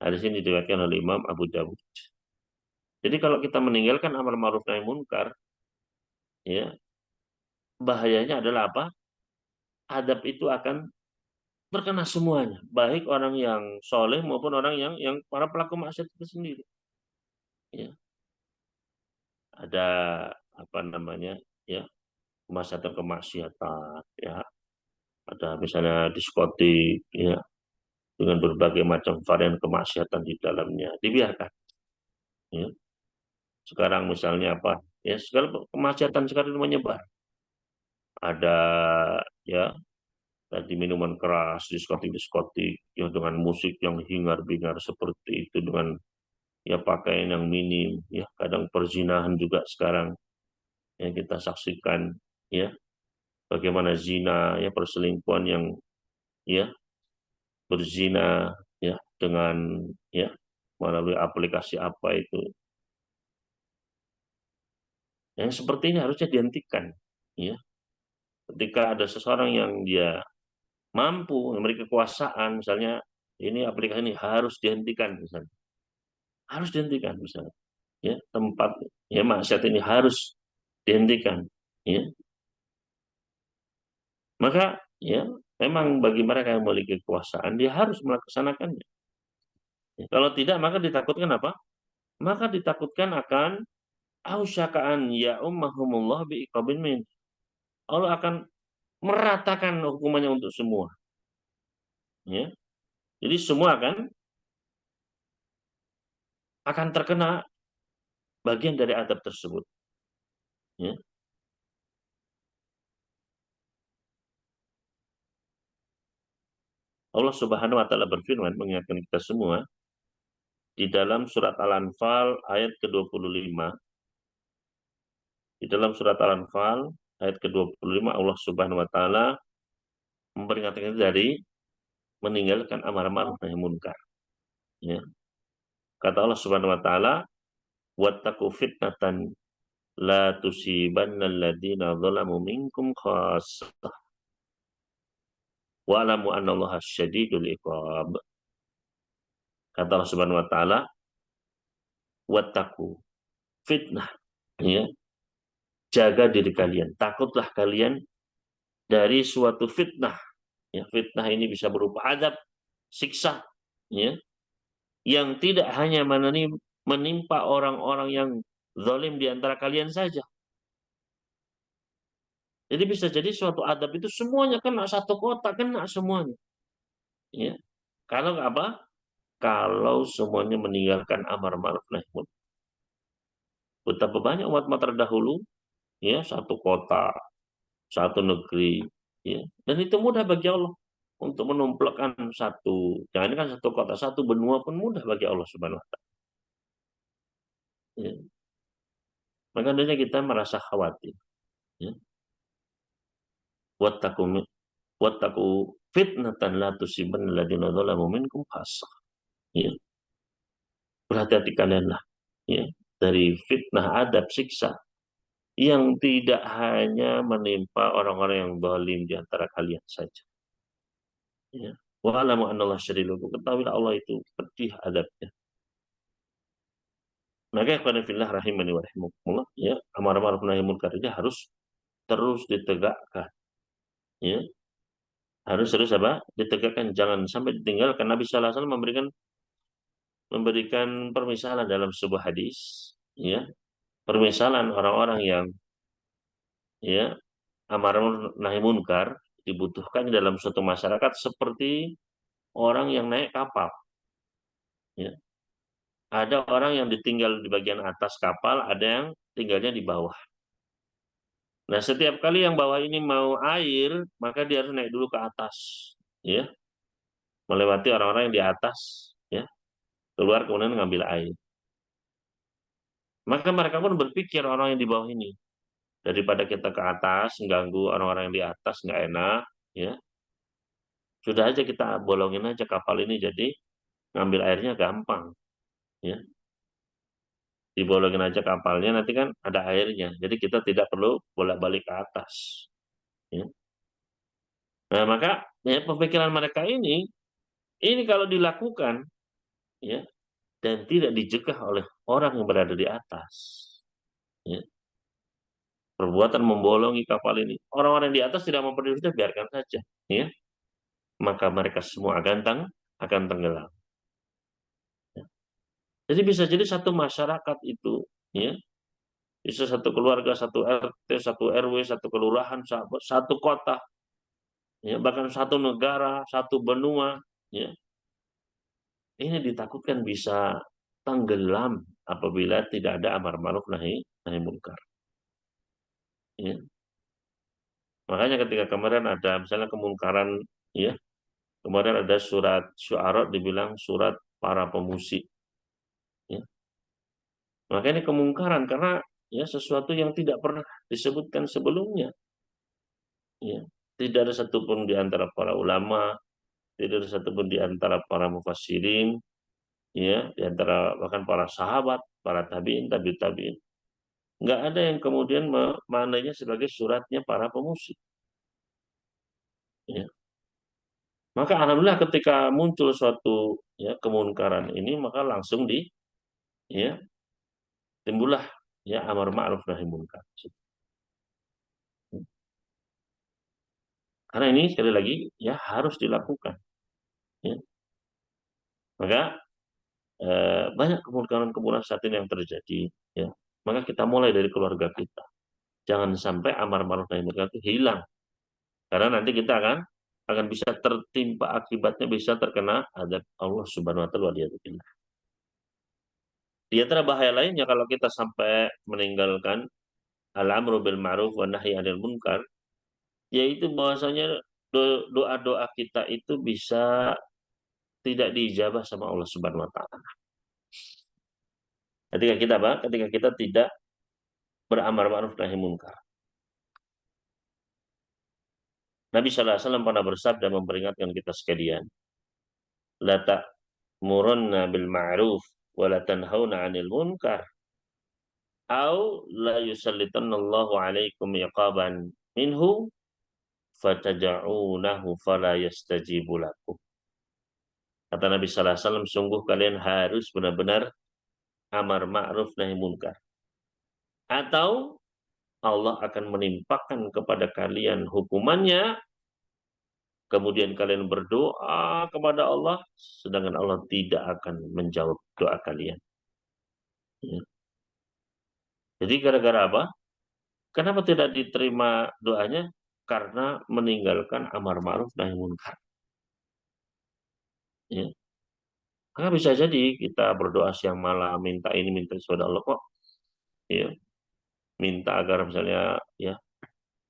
Hadis ini diriwayatkan oleh Imam Abu Dawud. Jadi kalau kita meninggalkan amar ma'ruf nahi munkar, ya, bahayanya adalah apa? Adab itu akan terkena semuanya, baik orang yang soleh maupun orang yang para pelaku maksiat itu sendiri. Ya. Ada apa namanya, ya, kemaksiatan, ya, ada misalnya diskotik, ya, dengan berbagai macam varian kemaksiatan di dalamnya, dibiarkan. Ya. Sekarang misalnya apa? Ya, segala kemaksiatan sekarang menyebar. ada ya tadi minuman keras, diskotik-diskotik ya dengan musik yang hingar-bingar seperti itu dengan ya pakaian yang minim ya kadang perzinahan juga sekarang yang kita saksikan ya bagaimana zina ya perselingkuhan yang ya berzina ya dengan ya melalui aplikasi apa itu yang seperti ini harusnya dihentikan ya ketika ada seseorang yang dia mampu memiliki kekuasaan misalnya ini aplikasi ini harus dihentikan misalnya harus dihentikan misalnya ya tempat ya maksiat ini harus dihentikan ya maka ya memang bagi mereka yang memiliki kekuasaan dia harus melaksanakannya. Ya, kalau tidak maka ditakutkan apa? Maka ditakutkan akan ausyakaan ya ummahumullah biiqabin min. Allah akan meratakan hukumannya untuk semua. Ya. Jadi semua akan terkena bagian dari adab tersebut. Ya. Allah Subhanahu wa taala berfirman mengingatkan kita semua di dalam surat Al-Anfal ayat ke-25. Di dalam surat Al-Anfal ayat ke-25 Allah Subhanahu wa taala memperingatkan kita dari meninggalkan amar ma'ruf nahi munkar. Ya. Kata Allah Subhanahu wa taala, "Wattaqu fitnatan la tusibanna alladziina dzalamu minkum khassah wa'lamu annallaha syadidul iqab." Kata Allah Subhanahu wa taala, "Wattaqu fitnah." Ya, jaga diri kalian, takutlah kalian dari suatu fitnah. Ya, fitnah ini bisa berupa adab, siksa, ya, yang tidak hanya menimpa orang-orang yang zalim di antara kalian saja. Jadi bisa jadi suatu adab itu semuanya kena satu kota, kena semuanya. Ya. Kalau apa? Kalau semuanya meninggalkan amar ma'ruf nahi munkar. Betapa banyak umat terdahulu, ya satu kota, satu negeri, ya. Dan itu mudah bagi Allah untuk menumplakkan satu, jangan kan satu kota, satu benua pun mudah bagi Allah Subhanahu wa taala. Ya. Maka adanya kita merasa khawatir, ya. Wattaqu wattaqu fitnatan la tusibanna alladziina dzalamu minkum khassah. Ya. Berhati-hati kalianlah ya dari fitnah adab siksa yang tidak hanya menimpa orang-orang yang zalim di antara kalian saja. Ya. Wa alamu anallahu syadidul iqab. Ketahuilah Allah itu pedih adabnya. Maka ikhwan fillah rahimani wa rahimakumullah ya amar ma'ruf nahi munkar ini harus terus ditegakkan ya harus terus apa ditegakkan jangan sampai ditinggalkan. Nabi sallallahu alaihi wasallam memberikan permisalan dalam sebuah hadis ya permisalan orang-orang yang ya amar nahi munkar dibutuhkan dalam suatu masyarakat seperti orang yang naik kapal. Ya. Ada orang yang ditinggal di bagian atas kapal, ada yang tinggalnya di bawah. Nah, setiap kali yang bawah ini mau air, maka dia harus naik dulu ke atas, ya, melewati orang-orang yang di atas, ya, keluar kemudian ngambil air. Maka mereka pun berpikir orang yang di bawah ini, daripada kita ke atas, mengganggu orang-orang yang di atas, nggak enak, ya, sudah aja kita bolongin aja kapal ini jadi ngambil airnya gampang ya dibolongin aja kapalnya nanti kan ada airnya jadi kita tidak perlu bolak-balik ke atas ya. Nah maka ya, pemikiran mereka ini kalau dilakukan ya dan tidak dicegah oleh orang yang berada di atas ya perbuatan membolongi kapal ini orang-orang di atas tidak memperdulikan sudah biarkan saja ya maka mereka semua akan tenggelam ya. Jadi bisa jadi satu masyarakat itu ya bisa satu keluarga, satu RT, satu RW, satu kelurahan, satu kota, ya, bahkan satu negara, satu benua, ya. Ini ditakutkan bisa tenggelam apabila tidak ada amar ma'ruf nahi munkar. Ya. Makanya ketika kemarin ada misalnya kemungkaran, ya, kemarin ada surat Syu'ara dibilang surat para pemusik, ya. Maka ini kemungkaran karena ya sesuatu yang tidak pernah disebutkan sebelumnya, ya. Tidak ada satupun di antara para ulama, tidak ada satupun di antara para mufassirin, ya, di antara bahkan para sahabat, para tabi'in, tabi'ut tabi'in. Nggak ada yang kemudian memaknainya sebagai suratnya para pemusik, ya. Maka alhamdulillah ketika muncul suatu ya kemungkaran ini maka langsung ya timbullah ya amar ma'ruf nahi munkar. Karena ini sekali lagi ya harus dilakukan, ya. Maka banyak kemungkaran-kemungkaran saat ini yang terjadi, ya. Maka kita mulai dari keluarga kita. Jangan sampai amar ma'ruf nahi munkar itu hilang. Karena nanti kita akan bisa tertimpa akibatnya, bisa terkena azab Allah Subhanahu wa taala. Di antara bahaya lainnya kalau kita sampai meninggalkan al-amru bil ma'ruf wa nahi 'anil munkar, yaitu bahwasanya doa-doa kita itu bisa tidak diijabah sama Allah Subhanahu wa taala. Ketika kita apa? Ketika kita tidak beramar ma'ruf nahi munkar. Nabi sallallahu alaihi wasallam pernah bersabda memperingatkan kita sekalian, la ta'murunna bil ma'ruf wa la tanhauna 'anil munkar au la yusallitanallahu 'alaikum iqaban minhu fataja'unahu fala yastajibu lakum. Kata Nabi sallallahu alaihi wasallam, sungguh kalian harus benar-benar amar ma'ruf nahi munkar. Atau Allah akan menimpakan kepada kalian hukumannya, kemudian kalian berdoa kepada Allah, sedangkan Allah tidak akan menjawab doa kalian. Ya. Jadi gara-gara apa? Kenapa tidak diterima doanya? Karena meninggalkan amar ma'ruf nahi munkar. Ya. Maka bisa jadi kita berdoa siang malam, minta ini, minta itu kepada Allah kok. Ya. Minta agar misalnya ya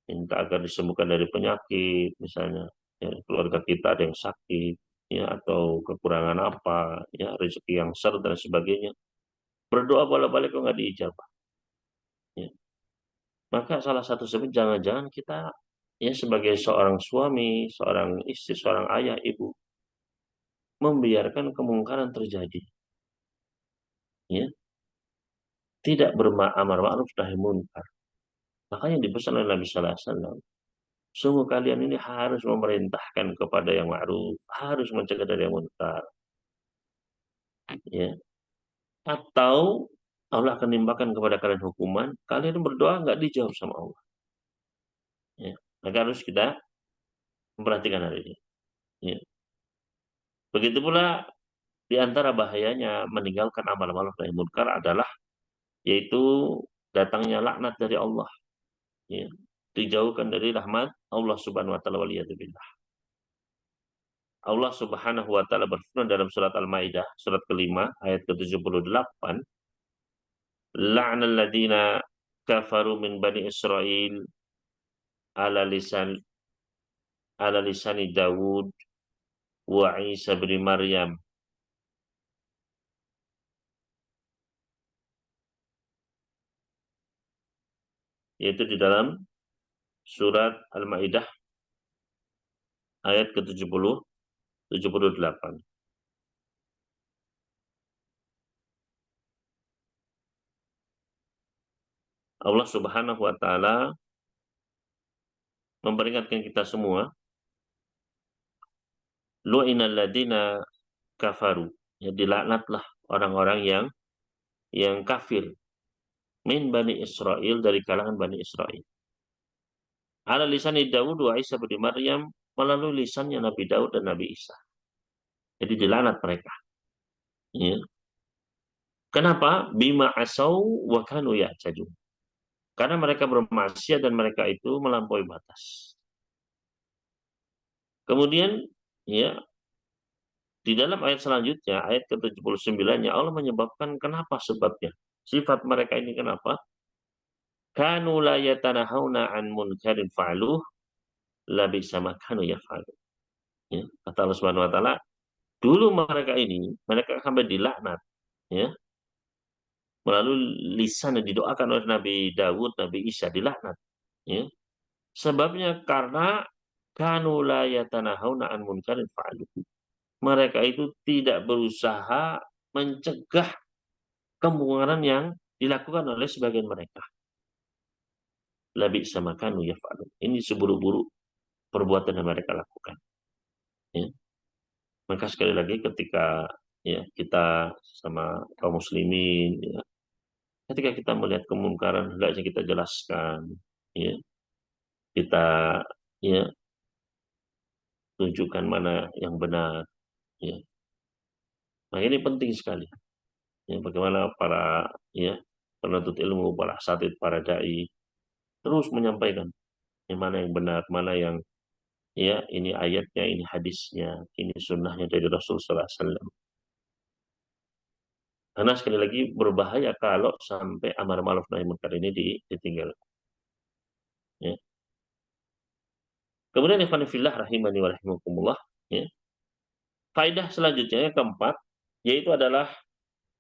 minta agar disembuhkan dari penyakit misalnya, ya, keluarga kita ada yang sakit, ya, atau kekurangan apa, ya, rezeki yang seret dan sebagainya, berdoa bolak-balik kok nggak diijabah, ya. Maka salah satu sebab jangan-jangan kita ya sebagai seorang suami, seorang istri, seorang ayah, ibu membiarkan kemungkaran terjadi, ya, tidak beramar ma'ruf nahi munkar. Makanya dipesan oleh Nabi Sallallahu Alaihi Wasallam, sungguh kalian ini harus memerintahkan kepada yang ma'ruf, harus mencegah dari yang munkar, ya. Atau Allah akan nimpakan kepada kalian hukuman, kalian berdoa nggak dijawab sama Allah. Ya. Maka harus kita memperhatikan hal ini. Ya. Begitu pula di antara bahayanya meninggalkan amal ma'ruf nahi munkar adalah yaitu datangnya laknat dari Allah. Ya. Dijauhkan dari rahmat Allah Subhanahu wa taala waliyadzubillah. Allah Subhanahu wa taala berfirman dalam surat Al-Maidah, surat kelima ayat ke-78, la'nal ladzina kafaru min bani Israil ala lisan lisani Dawud wa Isa bin Maryam, yaitu di dalam surat Al-Maidah ayat ke-70 78. Allah Subhanahu wa taala memperingatkan kita semua, lu'inal ladina kafaru, ya dilaknatlah orang-orang yang kafir min Bani Israel, dari kalangan Bani Israel. Ala lisan Daud wa Isa bin Maryam, melalui lisannya Nabi Daud dan Nabi Isa. Jadi dilaknat mereka. Ya. Kenapa? Bima asau wa kanu ya'tadun. Karena mereka bermaksiat dan mereka itu melampaui batas. Kemudian ya di dalam ayat selanjutnya, ayat ke-79-nya, Allah menyebabkan kenapa sebabnya. Sifat mereka ini kenapa? Kanu la yatanahawna an munkarin fa'aluh labisa ma kanu yaf'alun. Ya, kata Allah Subhanahu wa taala, dulu mereka sampai dilaknat, ya, melalui lisan yang didoakan oleh Nabi Dawud, Nabi Isa dilaknat, ya. Sebabnya karena kanu la yatanahawna an munkarin fa'aluhu. Mereka itu tidak berusaha mencegah kemungkaran yang dilakukan oleh sebagian mereka. Labisa ma kanu yaf'alun. Ini seburuk-buruk perbuatan yang mereka lakukan, ya. Maka sekali lagi ketika, ya, kita sama kaum muslimin, ya, ketika kita melihat kemungkaran hendaknya kita jelaskan, ya, kita, ya, tunjukkan mana yang benar, ya. Nah, ini penting sekali, ya, bagaimana para, ya, penuntut ilmu, para asatidz, para dai terus menyampaikan yang mana yang benar, mana yang, ya, ini ayatnya, ini hadisnya, ini sunnahnya dari Rasul sallallahu alaihi wasallam. Karena sekali lagi berbahaya kalau sampai amar ma'ruf nahi munkar ini ditinggal, ya. Kemudian ikhwan fillah rahimani wa rahimakumullah, ya. Faedah selanjutnya yang keempat yaitu adalah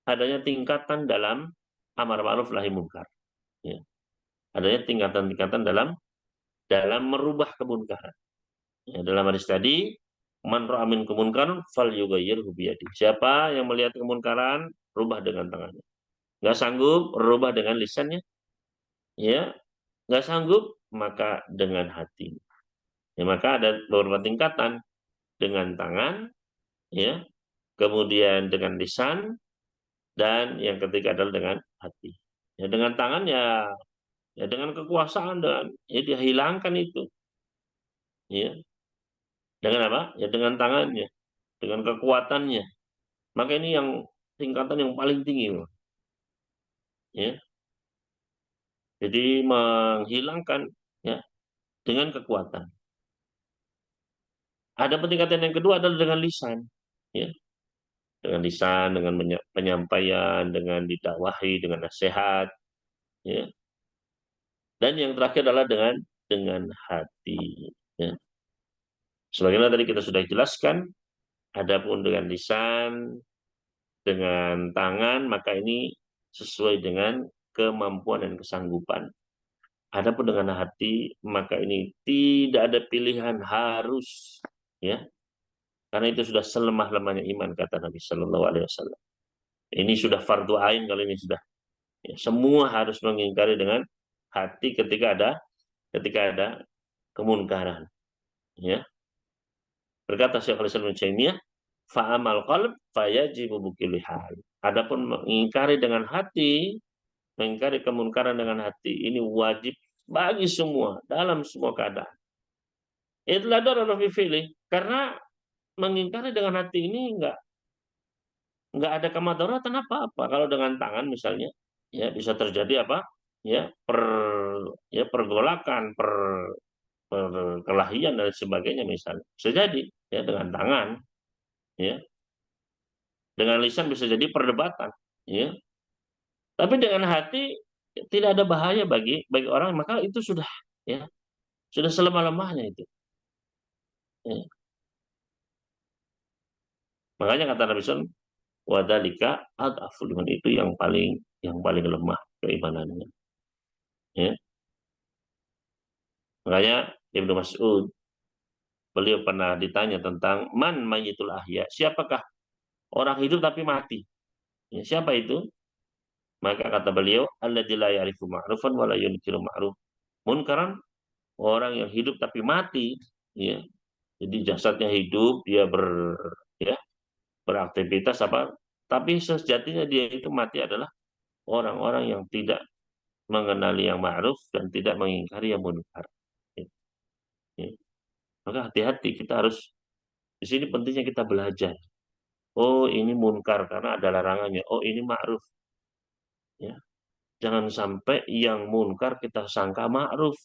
adanya tingkatan dalam amar ma'ruf nahi munkar, ya. Adanya tingkatan-tingkatan dalam merubah kemunkaran. Ya, dalam hadis tadi, man ra'a minkum munkaran falyughayyirhu biyadihi. Siapa yang melihat kemunkaran, rubah dengan tangannya. Nggak sanggup, rubah dengan lisannya. Ya, nggak sanggup, maka dengan hati. Ya, maka ada beberapa tingkatan, dengan tangan, ya, kemudian dengan lisan, dan yang ketiga adalah dengan hati. Ya, dengan tangan, ya dengan kekuasaan, dan ya dia hilangkan itu. Ya, dengan apa? Ya dengan tangannya, dengan kekuatannya. Maka ini yang tingkatan yang paling tinggi, ya. Jadi menghilangkan, ya, dengan kekuatan. Ada peningkatan yang kedua adalah dengan lisan, ya. Dengan lisan, dengan penyampaian, dengan didakwahi, dengan nasihat, ya. Dan yang terakhir adalah dengan hati, ya. Sebagaimana tadi kita sudah jelaskan, adapun dengan lisan, dengan tangan, maka ini sesuai dengan kemampuan dan kesanggupan. Adapun dengan hati, maka ini tidak ada pilihan, harus, ya. Karena itu sudah selemah-lemahnya iman, kata Nabi Shallallahu Alaihi Wasallam. Ini sudah fardu ain kalau ini sudah. Ya, semua harus mengingkari dengan hati ketika ada kemunkaran. Ya. Berkata Syekhul Islam Ibnu Taimiyah, fa'amal qalb fayajibu bukil hal. Adapun mengingkari dengan hati, mengingkari kemunkaran dengan hati, ini wajib bagi semua dalam semua keadaan. Itulah darah fi fi'li. Karena mengingkari dengan hati ini nggak ada kemadaratan apa-apa. Kalau dengan tangan misalnya, ya bisa terjadi apa? Ya, pergolakan, perkelahian dan sebagainya misalnya. Bisa jadi, ya, dengan tangan, ya. Dengan lisan bisa jadi perdebatan, ya. Tapi dengan hati tidak ada bahaya bagi orang, maka itu sudah, ya, sudah selemah-lemahnya itu. Ya. Makanya kata Nabi SAW, wadalika adaful iman, itu yang paling lemah keimanannya. Ya. Makanya Ibnu Mas'ud, beliau pernah ditanya tentang man mayyitul ahya, siapakah orang hidup tapi mati? Ya, siapa itu? Maka kata beliau, alladzi la ya'rifu ma'rufan wa la yunkiru ma'ruf munkaran, orang yang hidup tapi mati, ya. Jadi jasadnya hidup, dia ya, beraktivitas apa, tapi sejatinya dia itu mati adalah orang-orang yang tidak mengenali yang ma'ruf dan tidak mengingkari yang munkar. Ya, ya. Maka hati-hati, kita harus, di sini pentingnya kita belajar. Oh, ini munkar karena ada larangannya. Oh, ini ma'ruf. Ya. Jangan sampai yang munkar kita sangka ma'ruf.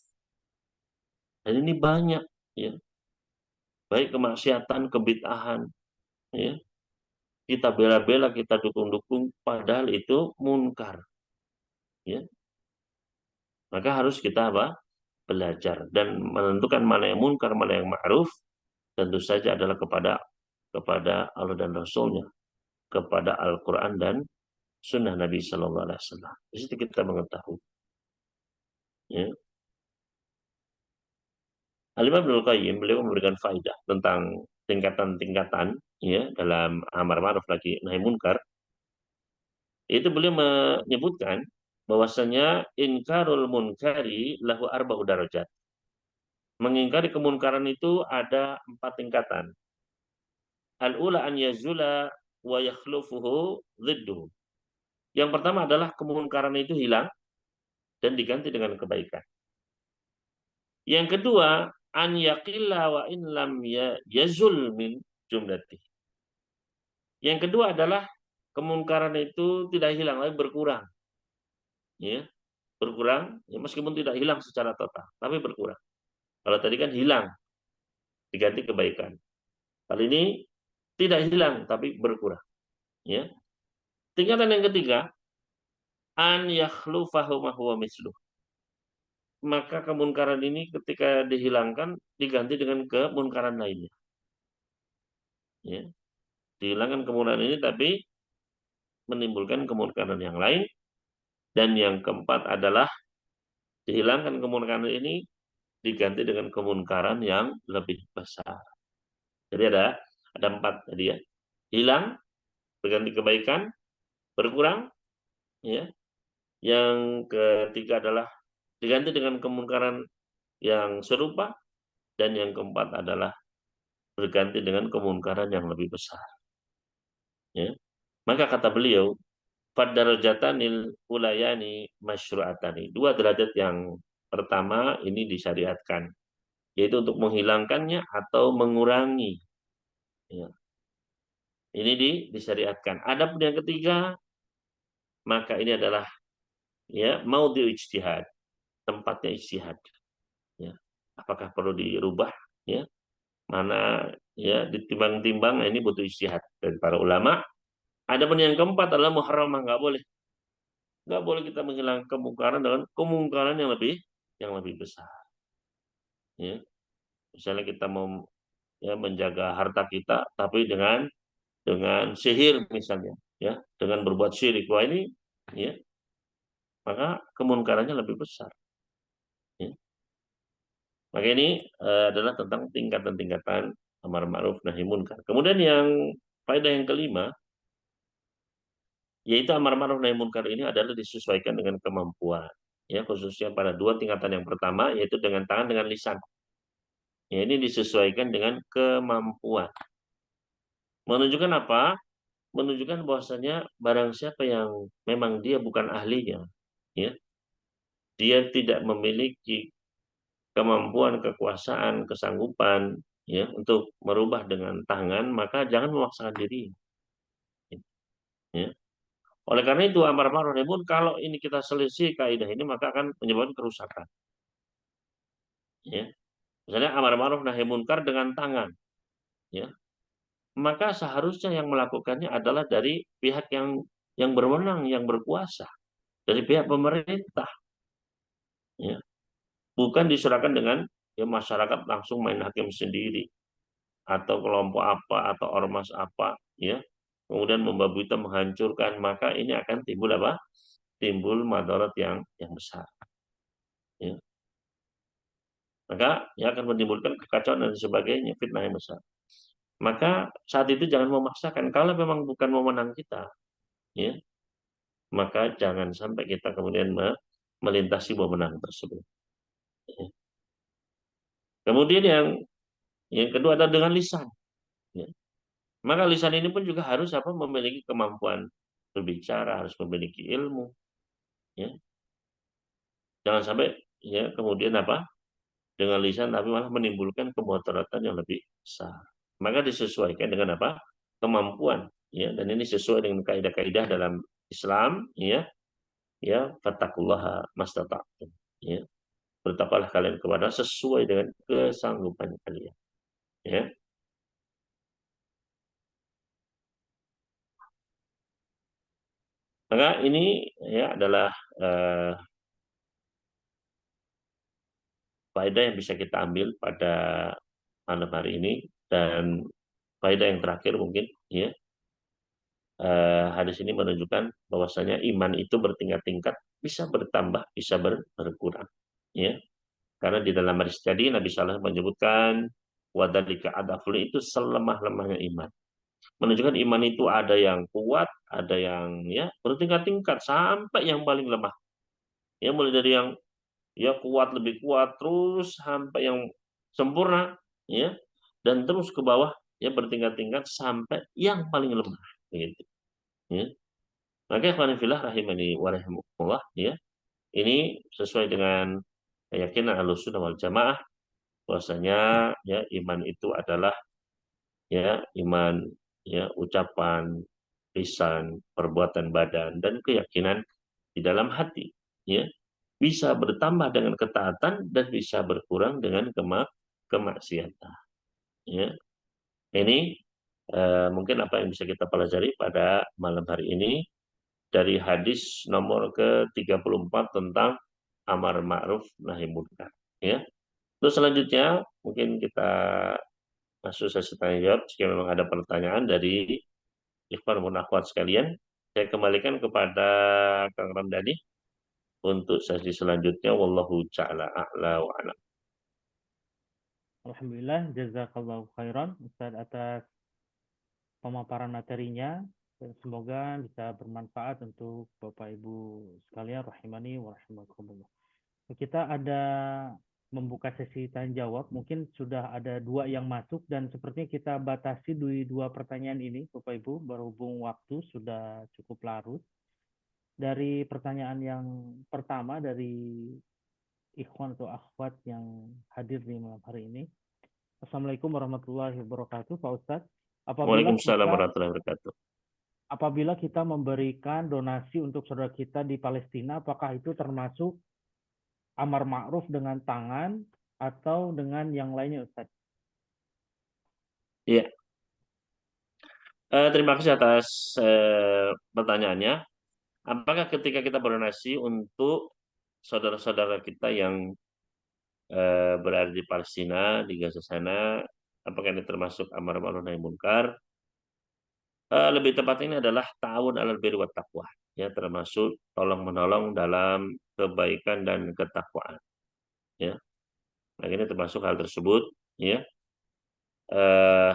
Dan ini banyak, ya. Baik kemaksiatan, kebid'ahan, ya. Kita bela-bela, kita dukung-dukung, padahal itu munkar. Ya. Maka harus kita apa? belajar dan menentukan mana yang munkar, mana yang ma'ruf, tentu saja adalah kepada Allah dan Rasulnya, kepada Al-Quran dan Sunnah Nabi Shallallahu Alaihi Wasallam. Di situ kita mengetahui. Ya. Al-Imam Ibnul Qayyim beliau memberikan faidah tentang tingkatan-tingkatan ya dalam amar ma'ruf nahi munkar. Itu beliau menyebutkan bahwasanya inkarul munkari lahu arba'u darajat. Mengingkari kemunkaran itu ada 4 tingkatan. Al-ula an yazula wa yakhlufuhu dhidduhu. Yang pertama adalah kemunkaran itu hilang dan diganti dengan kebaikan. Yang kedua, an yaqilla wa in lam yazul min jumlati. Yang kedua adalah kemungkaran itu tidak hilang, tapi berkurang. Ya, berkurang, ya, meskipun tidak hilang secara total, tapi berkurang. Kalau tadi kan hilang, diganti kebaikan. Kali ini tidak hilang, tapi berkurang. Ya. Tingkatan yang ketiga, an yakhlufahu ma huwa misluh. Maka kemunkaran ini ketika dihilangkan, diganti dengan kemunkaran lainnya. Ya. Dihilangkan kemunkaran ini, tapi menimbulkan kemunkaran yang lain. Dan yang keempat adalah dihilangkan kemunkaran ini diganti dengan kemunkaran yang lebih besar. Jadi ada 4 tadi ya. Hilang, berganti kebaikan, berkurang, ya. Yang ketiga adalah diganti dengan kemungkaran yang serupa, dan yang keempat adalah berganti dengan kemungkaran yang lebih besar. Ya. Maka kata beliau, fadarajatanil ulayani masyru'atani. 2 derajat yang pertama ini disyariatkan, yaitu untuk menghilangkannya atau mengurangi. Ya. Ini disyariatkan. Adapun yang ketiga, maka ini adalah ya maudhi'u ijtihad, tempatnya ijtihad. Ya. Apakah perlu dirubah? Ya. Mana ya ditimbang-timbang, ini butuh ijtihad dari para ulama. Adapun yang keempat adalah muharramah, nggak boleh kita menghilangkan kemungkaran dengan kemungkaran yang lebih besar. Ya. Misalnya kita mau ya menjaga harta kita, tapi dengan sihir misalnya, ya, dengan berbuat syirik. Wah ini, ya, maka kemunkarannya lebih besar. Ya. Maka ini adalah tentang tingkatan-tingkatan amar ma'ruf nahi munkar. Kemudian yang faedah yang kelima, yaitu amar ma'ruf nahi munkar ini adalah disesuaikan dengan kemampuan. Ya, khususnya pada 2 tingkatan yang pertama, yaitu dengan tangan, dengan lisan. Ya, ini disesuaikan dengan kemampuan. Menunjukkan apa? Menunjukkan bahwasanya barang siapa yang memang dia bukan ahlinya, ya, dia tidak memiliki kemampuan, kekuasaan, kesanggupan, ya, untuk merubah dengan tangan, maka jangan memaksakan diri. Ya. Oleh karena itu amar ma'ruf nahi munkar, kalau ini kita selisih kaidah ini maka akan menyebabkan kerusakan. Ya. Misalnya amar ma'ruf nahi munkar dengan tangan, ya, maka seharusnya yang melakukannya adalah dari pihak yang berwenang, yang berkuasa, dari pihak pemerintah. Ya. Bukan diserahkan dengan ya masyarakat langsung main hakim sendiri, atau kelompok apa atau ormas apa, ya, kemudian membabi buta menghancurkan, maka ini akan timbul apa? Timbul madarat yang besar. Ya. Maka ya akan menimbulkan kekacauan dan sebagainya, fitnah yang besar. Maka saat itu jangan memaksakan. Kalau memang bukan wewenang kita, ya, maka jangan sampai kita kemudian melintasi wewenang tersebut. Ya. Kemudian yang kedua adalah dengan lisan. Ya. Maka lisan ini pun juga harus apa? Memiliki kemampuan berbicara, harus memiliki ilmu. Ya. Jangan sampai ya kemudian apa? Dengan lisan tapi malah menimbulkan kemudaratan yang lebih besar. Maka disesuaikan dengan apa? Kemampuan. Ya, dan ini sesuai dengan kaidah-kaidah dalam Islam. Ya, ya, fattaqullaha mastata'tum. Ya, bertakwalah kalian kepada sesuai dengan kesanggupan kalian. Ya. Maka ini ya adalah faedah yang bisa kita ambil pada malam hari ini, dan faedah yang terakhir mungkin ya, hadis ini menunjukkan bahwasanya iman itu bertingkat-tingkat, bisa bertambah, bisa berkurang ya. Karena di dalam hadis tadi Nabi SAW menyebutkan wadalika adaful, itu selemah-lemahnya iman. Menunjukkan iman itu ada yang kuat, ada yang ya bertingkat-tingkat sampai yang paling lemah. Ya mulai dari yang ya kuat, lebih kuat, terus sampai yang sempurna ya, dan terus ke bawah ya bertingkat-tingkat sampai yang paling lemah begitu ya. Maka ikhwan fillah rahimani wa rahimakumullah ya, ini sesuai dengan keyakinan Ahlussunnah wal Jamaah bahwasanya ya iman itu adalah ya iman ya ucapan, lisan, perbuatan badan, dan keyakinan di dalam hati ya, bisa bertambah dengan ketaatan dan bisa berkurang dengan kemaksiatan ya. Ini mungkin apa yang bisa kita pelajari pada malam hari ini dari hadis nomor ke-34 tentang amar ma'ruf nahi munkar ya. Terus selanjutnya mungkin kita masuk sesi tanya jawab. Jika memang ada pertanyaan dari ikhwan dan akhwat sekalian, saya kembalikan kepada Kang Ramdhani untuk sesi selanjutnya. Wallahu ta'ala a'la wa a'lam. Alhamdulillah, jazakallahu khairan Ustaz atas pemaparan materinya. Dan semoga bisa bermanfaat untuk Bapak Ibu sekalian rahimani wa rahimakumullah. Kita ada membuka sesi tanya jawab. Mungkin sudah ada 2 yang masuk dan sepertinya kita batasi di 2 pertanyaan ini Bapak Ibu, berhubung waktu sudah cukup larut. Dari pertanyaan yang pertama dari ikhwan atau akhwat yang hadir di malam hari ini. Assalamualaikum warahmatullahi wabarakatuh, Pak Ustadz. Waalaikumsalam warahmatullahi wabarakatuh. Apabila kita memberikan donasi untuk saudara kita di Palestina, apakah itu termasuk amar ma'ruf dengan tangan atau dengan yang lainnya, Ustadz? Iya, terima kasih atas pertanyaannya. Apakah ketika kita berdonasi untuk saudara-saudara kita yang berada di Palestina, di Gaza sana, apakah ini termasuk amar ma'ruf nahi munkar? Lebih tepatnya ini adalah ta'awun 'alal birri wat taqwa, ya, termasuk tolong menolong dalam kebaikan dan ketakwaan, ya. Nah, ini termasuk hal tersebut, ya, eh,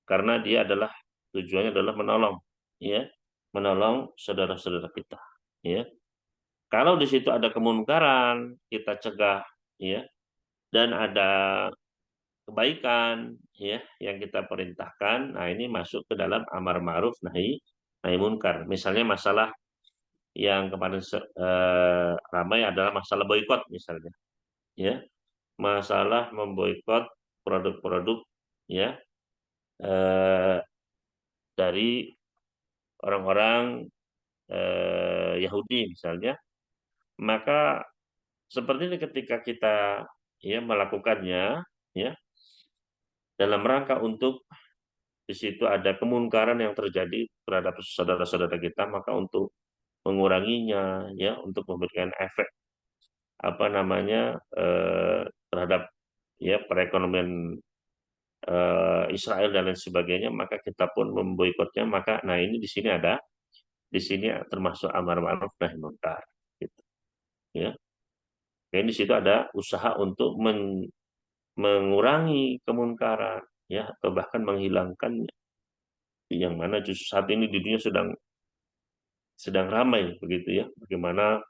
karena dia adalah tujuannya adalah menolong, ya, menolong saudara-saudara kita, ya. Kalau di situ ada kemungkaran, kita cegah, ya, dan ada kebaikan ya yang kita perintahkan. Nah, ini masuk ke dalam amar ma'ruf nahi nahi munkar. Misalnya masalah yang kemarin ramai adalah masalah boikot misalnya ya. Masalah memboikot produk-produk ya eh, dari orang-orang Yahudi misalnya. Maka seperti ini ketika kita ya melakukannya ya dalam rangka untuk di situ ada kemungkaran yang terjadi terhadap saudara-saudara kita, maka untuk menguranginya ya, untuk memberikan efek apa namanya terhadap ya perekonomian Israel dan lain sebagainya, maka kita pun memboikotnya. Maka nah ini di sini termasuk amar ma'ruf nahi munkar gitu ya. Dan di situ ada usaha untuk mengurangi kemungkaran ya, atau bahkan menghilangkannya, yang mana justru saat ini di dunia sedang ramai begitu ya, bagaimana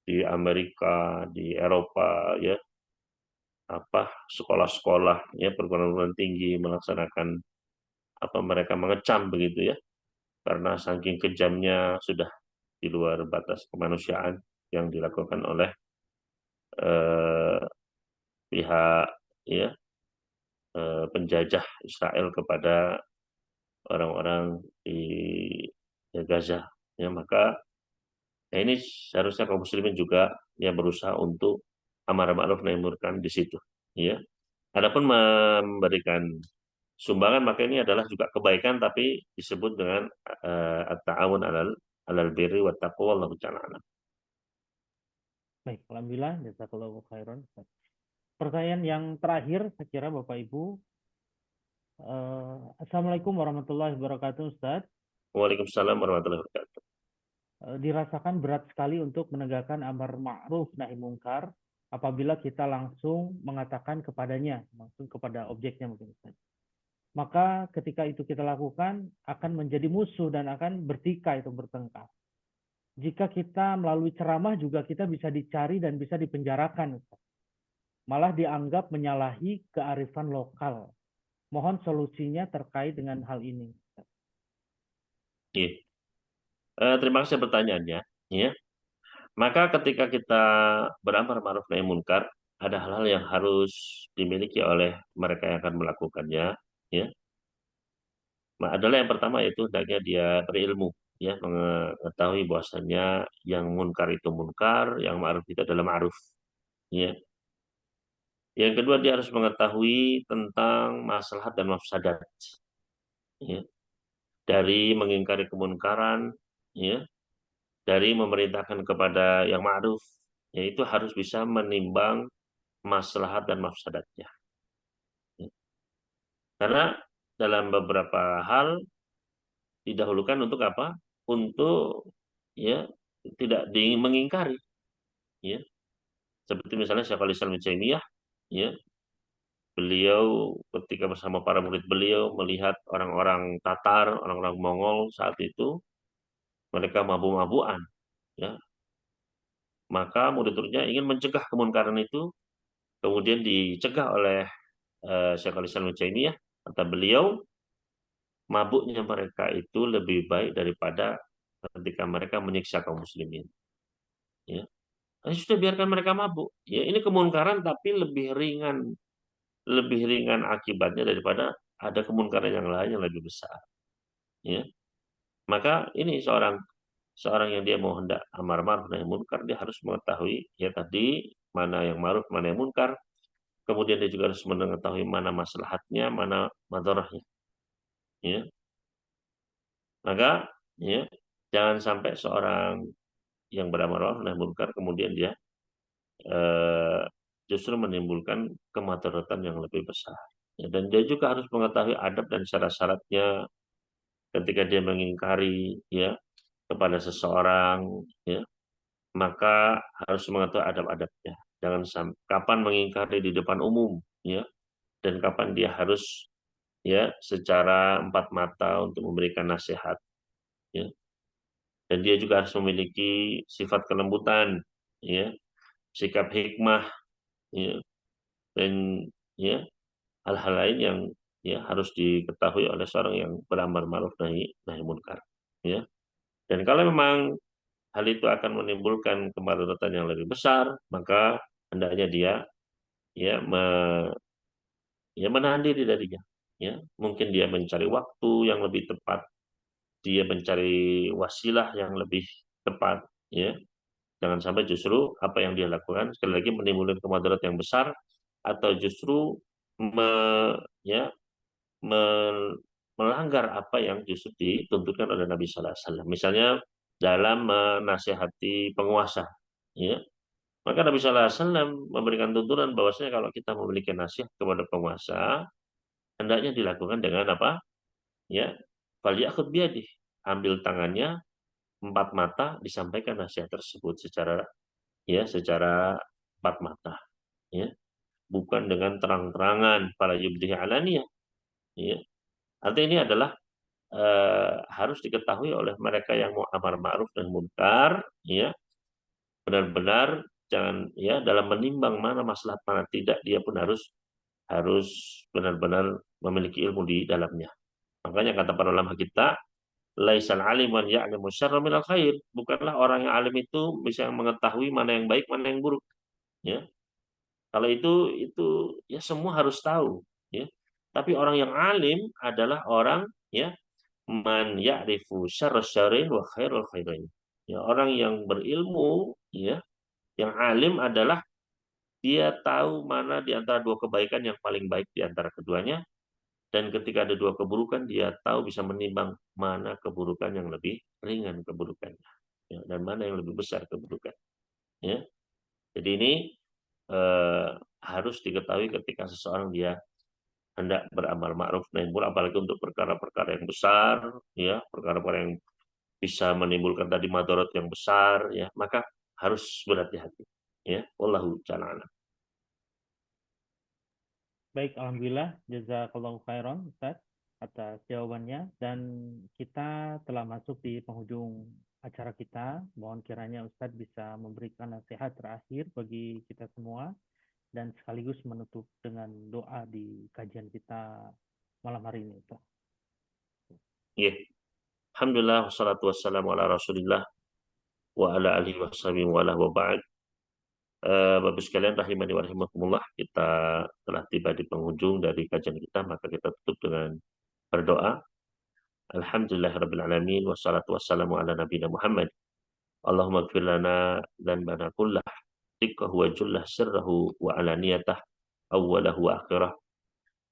di Amerika, di Eropa ya, apa sekolah-sekolah ya perguruan tinggi melaksanakan apa, mereka mengecam begitu ya, karena saking kejamnya sudah di luar batas kemanusiaan yang dilakukan oleh eh, pihak ya penjajah Israel kepada orang-orang di ya, Gaza ya. Maka nah ini seharusnya kaum muslimin juga ya berusaha untuk amar ma'ruf nahi munkar di situ ya. Adapun memberikan sumbangan, maka ini adalah juga kebaikan tapi disebut dengan at-ta'awun 'alal birri wat taqwa, wallahu ta'ala a'lam. Baik, alhamdulillah, jazakallahu khairan. Pertanyaan yang terakhir, saya kira Bapak Ibu. Assalamualaikum warahmatullahi wabarakatuh, Ustaz. Waalaikumsalam warahmatullahi wabarakatuh. Dirasakan berat sekali untuk menegakkan amar ma'ruf nahi mungkar apabila kita langsung mengatakan kepadanya, langsung kepada objeknya mungkin, Ustaz. Maka ketika itu kita lakukan akan menjadi musuh dan akan bertikai atau bertengkar. Jika kita melalui ceramah juga kita bisa dicari dan bisa dipenjarakan, Ustaz. Malah dianggap menyalahi kearifan lokal. Mohon solusinya terkait dengan hal ini. Iya. Terima kasih pertanyaannya. Ya. Maka ketika kita beramar ma'ruf nahi munkar, ada hal-hal yang harus dimiliki oleh mereka yang akan melakukannya. Ya. Nah, adalah yang pertama yaitu hendaknya dia berilmu, ya, mengetahui bahwasannya yang munkar itu munkar, yang ma'ruf itu adalah ma'ruf. Ya. Yang kedua dia harus mengetahui tentang maslahat dan mafsadat. Ya. Dari mengingkari kemunkaran, ya, dari memerintahkan kepada yang ma'ruf, yaitu harus bisa menimbang maslahat dan mafsadatnya. Ya. Karena dalam beberapa hal didahulukan untuk apa? Untuk, ya, tidak mengingkari, ya. Seperti misalnya Syekhul Islam Ibnu Taimiyah, ya, beliau ketika bersama para murid beliau melihat orang-orang Tatar, orang-orang Mongol saat itu mereka mabuk-mabukan, ya. Maka murid-muridnya ingin mencegah kemunkaran itu, kemudian dicegah oleh Syekhul Islam Ibnu Taimiyah. Kata beliau, mabuknya mereka itu lebih baik daripada ketika mereka menyiksa kaum muslimin. Ya. Sudah biarkan mereka mabuk. Ya, ini kemunkaran tapi lebih ringan akibatnya daripada ada kemunkaran yang lain yang lebih besar. Ya. Maka ini seorang seorang yang dia mau hendak amar ma'ruf nahi munkar, dia harus mengetahui ya tadi mana yang ma'ruf, mana yang munkar. Kemudian dia juga harus mengetahui mana maslahatnya, mana madharahnya. Ya. Maka, ya, jangan sampai seorang yang beramar ma'ruf nahi munkar kemudian dia eh, justru menimbulkan kemadaratan yang lebih besar. Ya, dan dia juga harus mengetahui adab dan syarat-syaratnya ketika dia mengingkari, ya, kepada seseorang, ya, maka harus mengetahui adab-adabnya. Jangan sampai kapan mengingkari di depan umum, ya, dan kapan dia harus, ya, secara empat mata untuk memberikan nasihat, ya. Dan dia juga harus memiliki sifat kelembutan, ya, sikap hikmah, ya, dan, ya, hal-hal lain yang, ya, harus diketahui oleh seorang yang beramar ma'ruf nahi nahi munkar, ya. Dan kalau memang hal itu akan menimbulkan kemadaratan yang lebih besar, maka hendaknya dia, ya, ya, menahan diri darinya, ya. Mungkin dia mencari waktu yang lebih tepat, dia mencari wasilah yang lebih tepat, ya. Jangan sampai justru apa yang dia lakukan sekali lagi menimbulkan kemadaratan yang besar atau justru me, ya, melanggar apa yang justru dituntutkan oleh Nabi Sallallahu Alaihi Wasallam. Misalnya dalam menasihati penguasa, ya. Maka Nabi Sallallahu Alaihi Wasallam memberikan tuntunan bahwasanya kalau kita memiliki nasihat kepada penguasa, hendaknya dilakukan dengan apa? Ya, falyakhud biyadih. Ambil tangannya, empat mata, disampaikan nasihat tersebut secara, ya, secara empat mata, ya. Bukan dengan terang-terangan, fala yubdih alaniyah, ya. Artinya ini adalah harus diketahui oleh mereka yang mau amar ma'ruf dan munkar, ya, benar-benar jangan, ya, dalam menimbang mana maslahat mana tidak, dia pun harus harus benar-benar memiliki ilmu di dalamnya. Makanya kata para ulama kita, laisal alim man ya'lamu syarra minal khair. Bukanlah orang yang alim itu bisa mengetahui mana yang baik, mana yang buruk, ya. Kalau itu ya semua harus tahu, ya. Tapi orang yang alim adalah orang, ya, man ya'rifu syarra syarrin wa khairul khairin. Ya, orang yang berilmu, ya, yang alim adalah dia tahu mana di antara dua kebaikan yang paling baik di antara keduanya, dan ketika ada dua keburukan dia tahu bisa menimbang mana keburukan yang lebih ringan keburukannya, ya, dan mana yang lebih besar keburukan, ya. Jadi ini eee, harus diketahui ketika seseorang dia hendak beramal ma'ruf nahi munkar, apalagi untuk perkara-perkara yang besar, ya, perkara-perkara yang bisa menimbulkan tadi madarat yang besar, ya, maka harus berhati-hati, ya. Wallahu ta'ala a'lam. Baik, alhamdulillah, jazakallahu khairan Ustaz atas jawabannya, dan kita telah masuk di penghujung acara kita. Mohon kiranya Ustadz bisa memberikan nasihat terakhir bagi kita semua dan sekaligus menutup dengan doa di kajian kita malam hari ini, Ustaz. Iya. Alhamdulillah wassalatu wassalamu ala Rasulillah wa ala alihi washabihi wa ala wa ba'd. Bapak sekalian rahimani wa rahimakumullah, kita telah tiba di penghujung dari kajian kita, maka kita tutup dengan berdoa. Alhamdulillahirabbil alamin wassalatu wassalamu ala nabiyina Muhammad. Allahumma ighfir lana dzanbana kullah dikkahu wa jullah sirrahu wa alaniyatah awwalahu wa akhirah.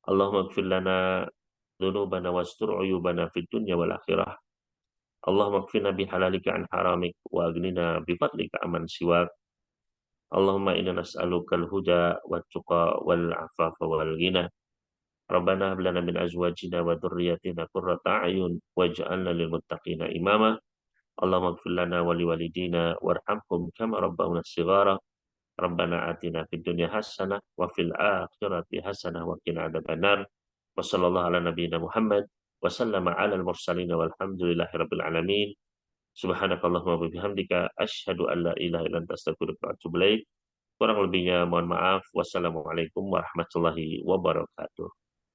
Allahumma ighfir lana dzunubana wastur uyubana fid dunya wal akhirah. Allahumma kfina bihalalika an haramik wa aghnina bifadlika amman siwak. Allahumma inna nas'alukal huda wat tuqa wal afafa wal ghina. Rabbana hab lana min azwajina wa dhurriyyatina qurrata a'yun waj'alna lil muttaqina imama. Allahumma ighfir lana wa liwalidina warhamhum kama rabbawna shighara. Rabbana atina fid dunya hasanah wa fil akhirati hasanah wa qina adzabannar. Wa sallallahu ala nabiyyina Muhammad wa sallama ala al mursalin walhamdulillahi rabbil alamin. Subhanakallahumma wa bihamdika asyhadu an la ilaha illa anta astaghfiruka wa atubu ilaik. Kurang lebihnya mohon maaf. Wassalamualaikum warahmatullahi wabarakatuh.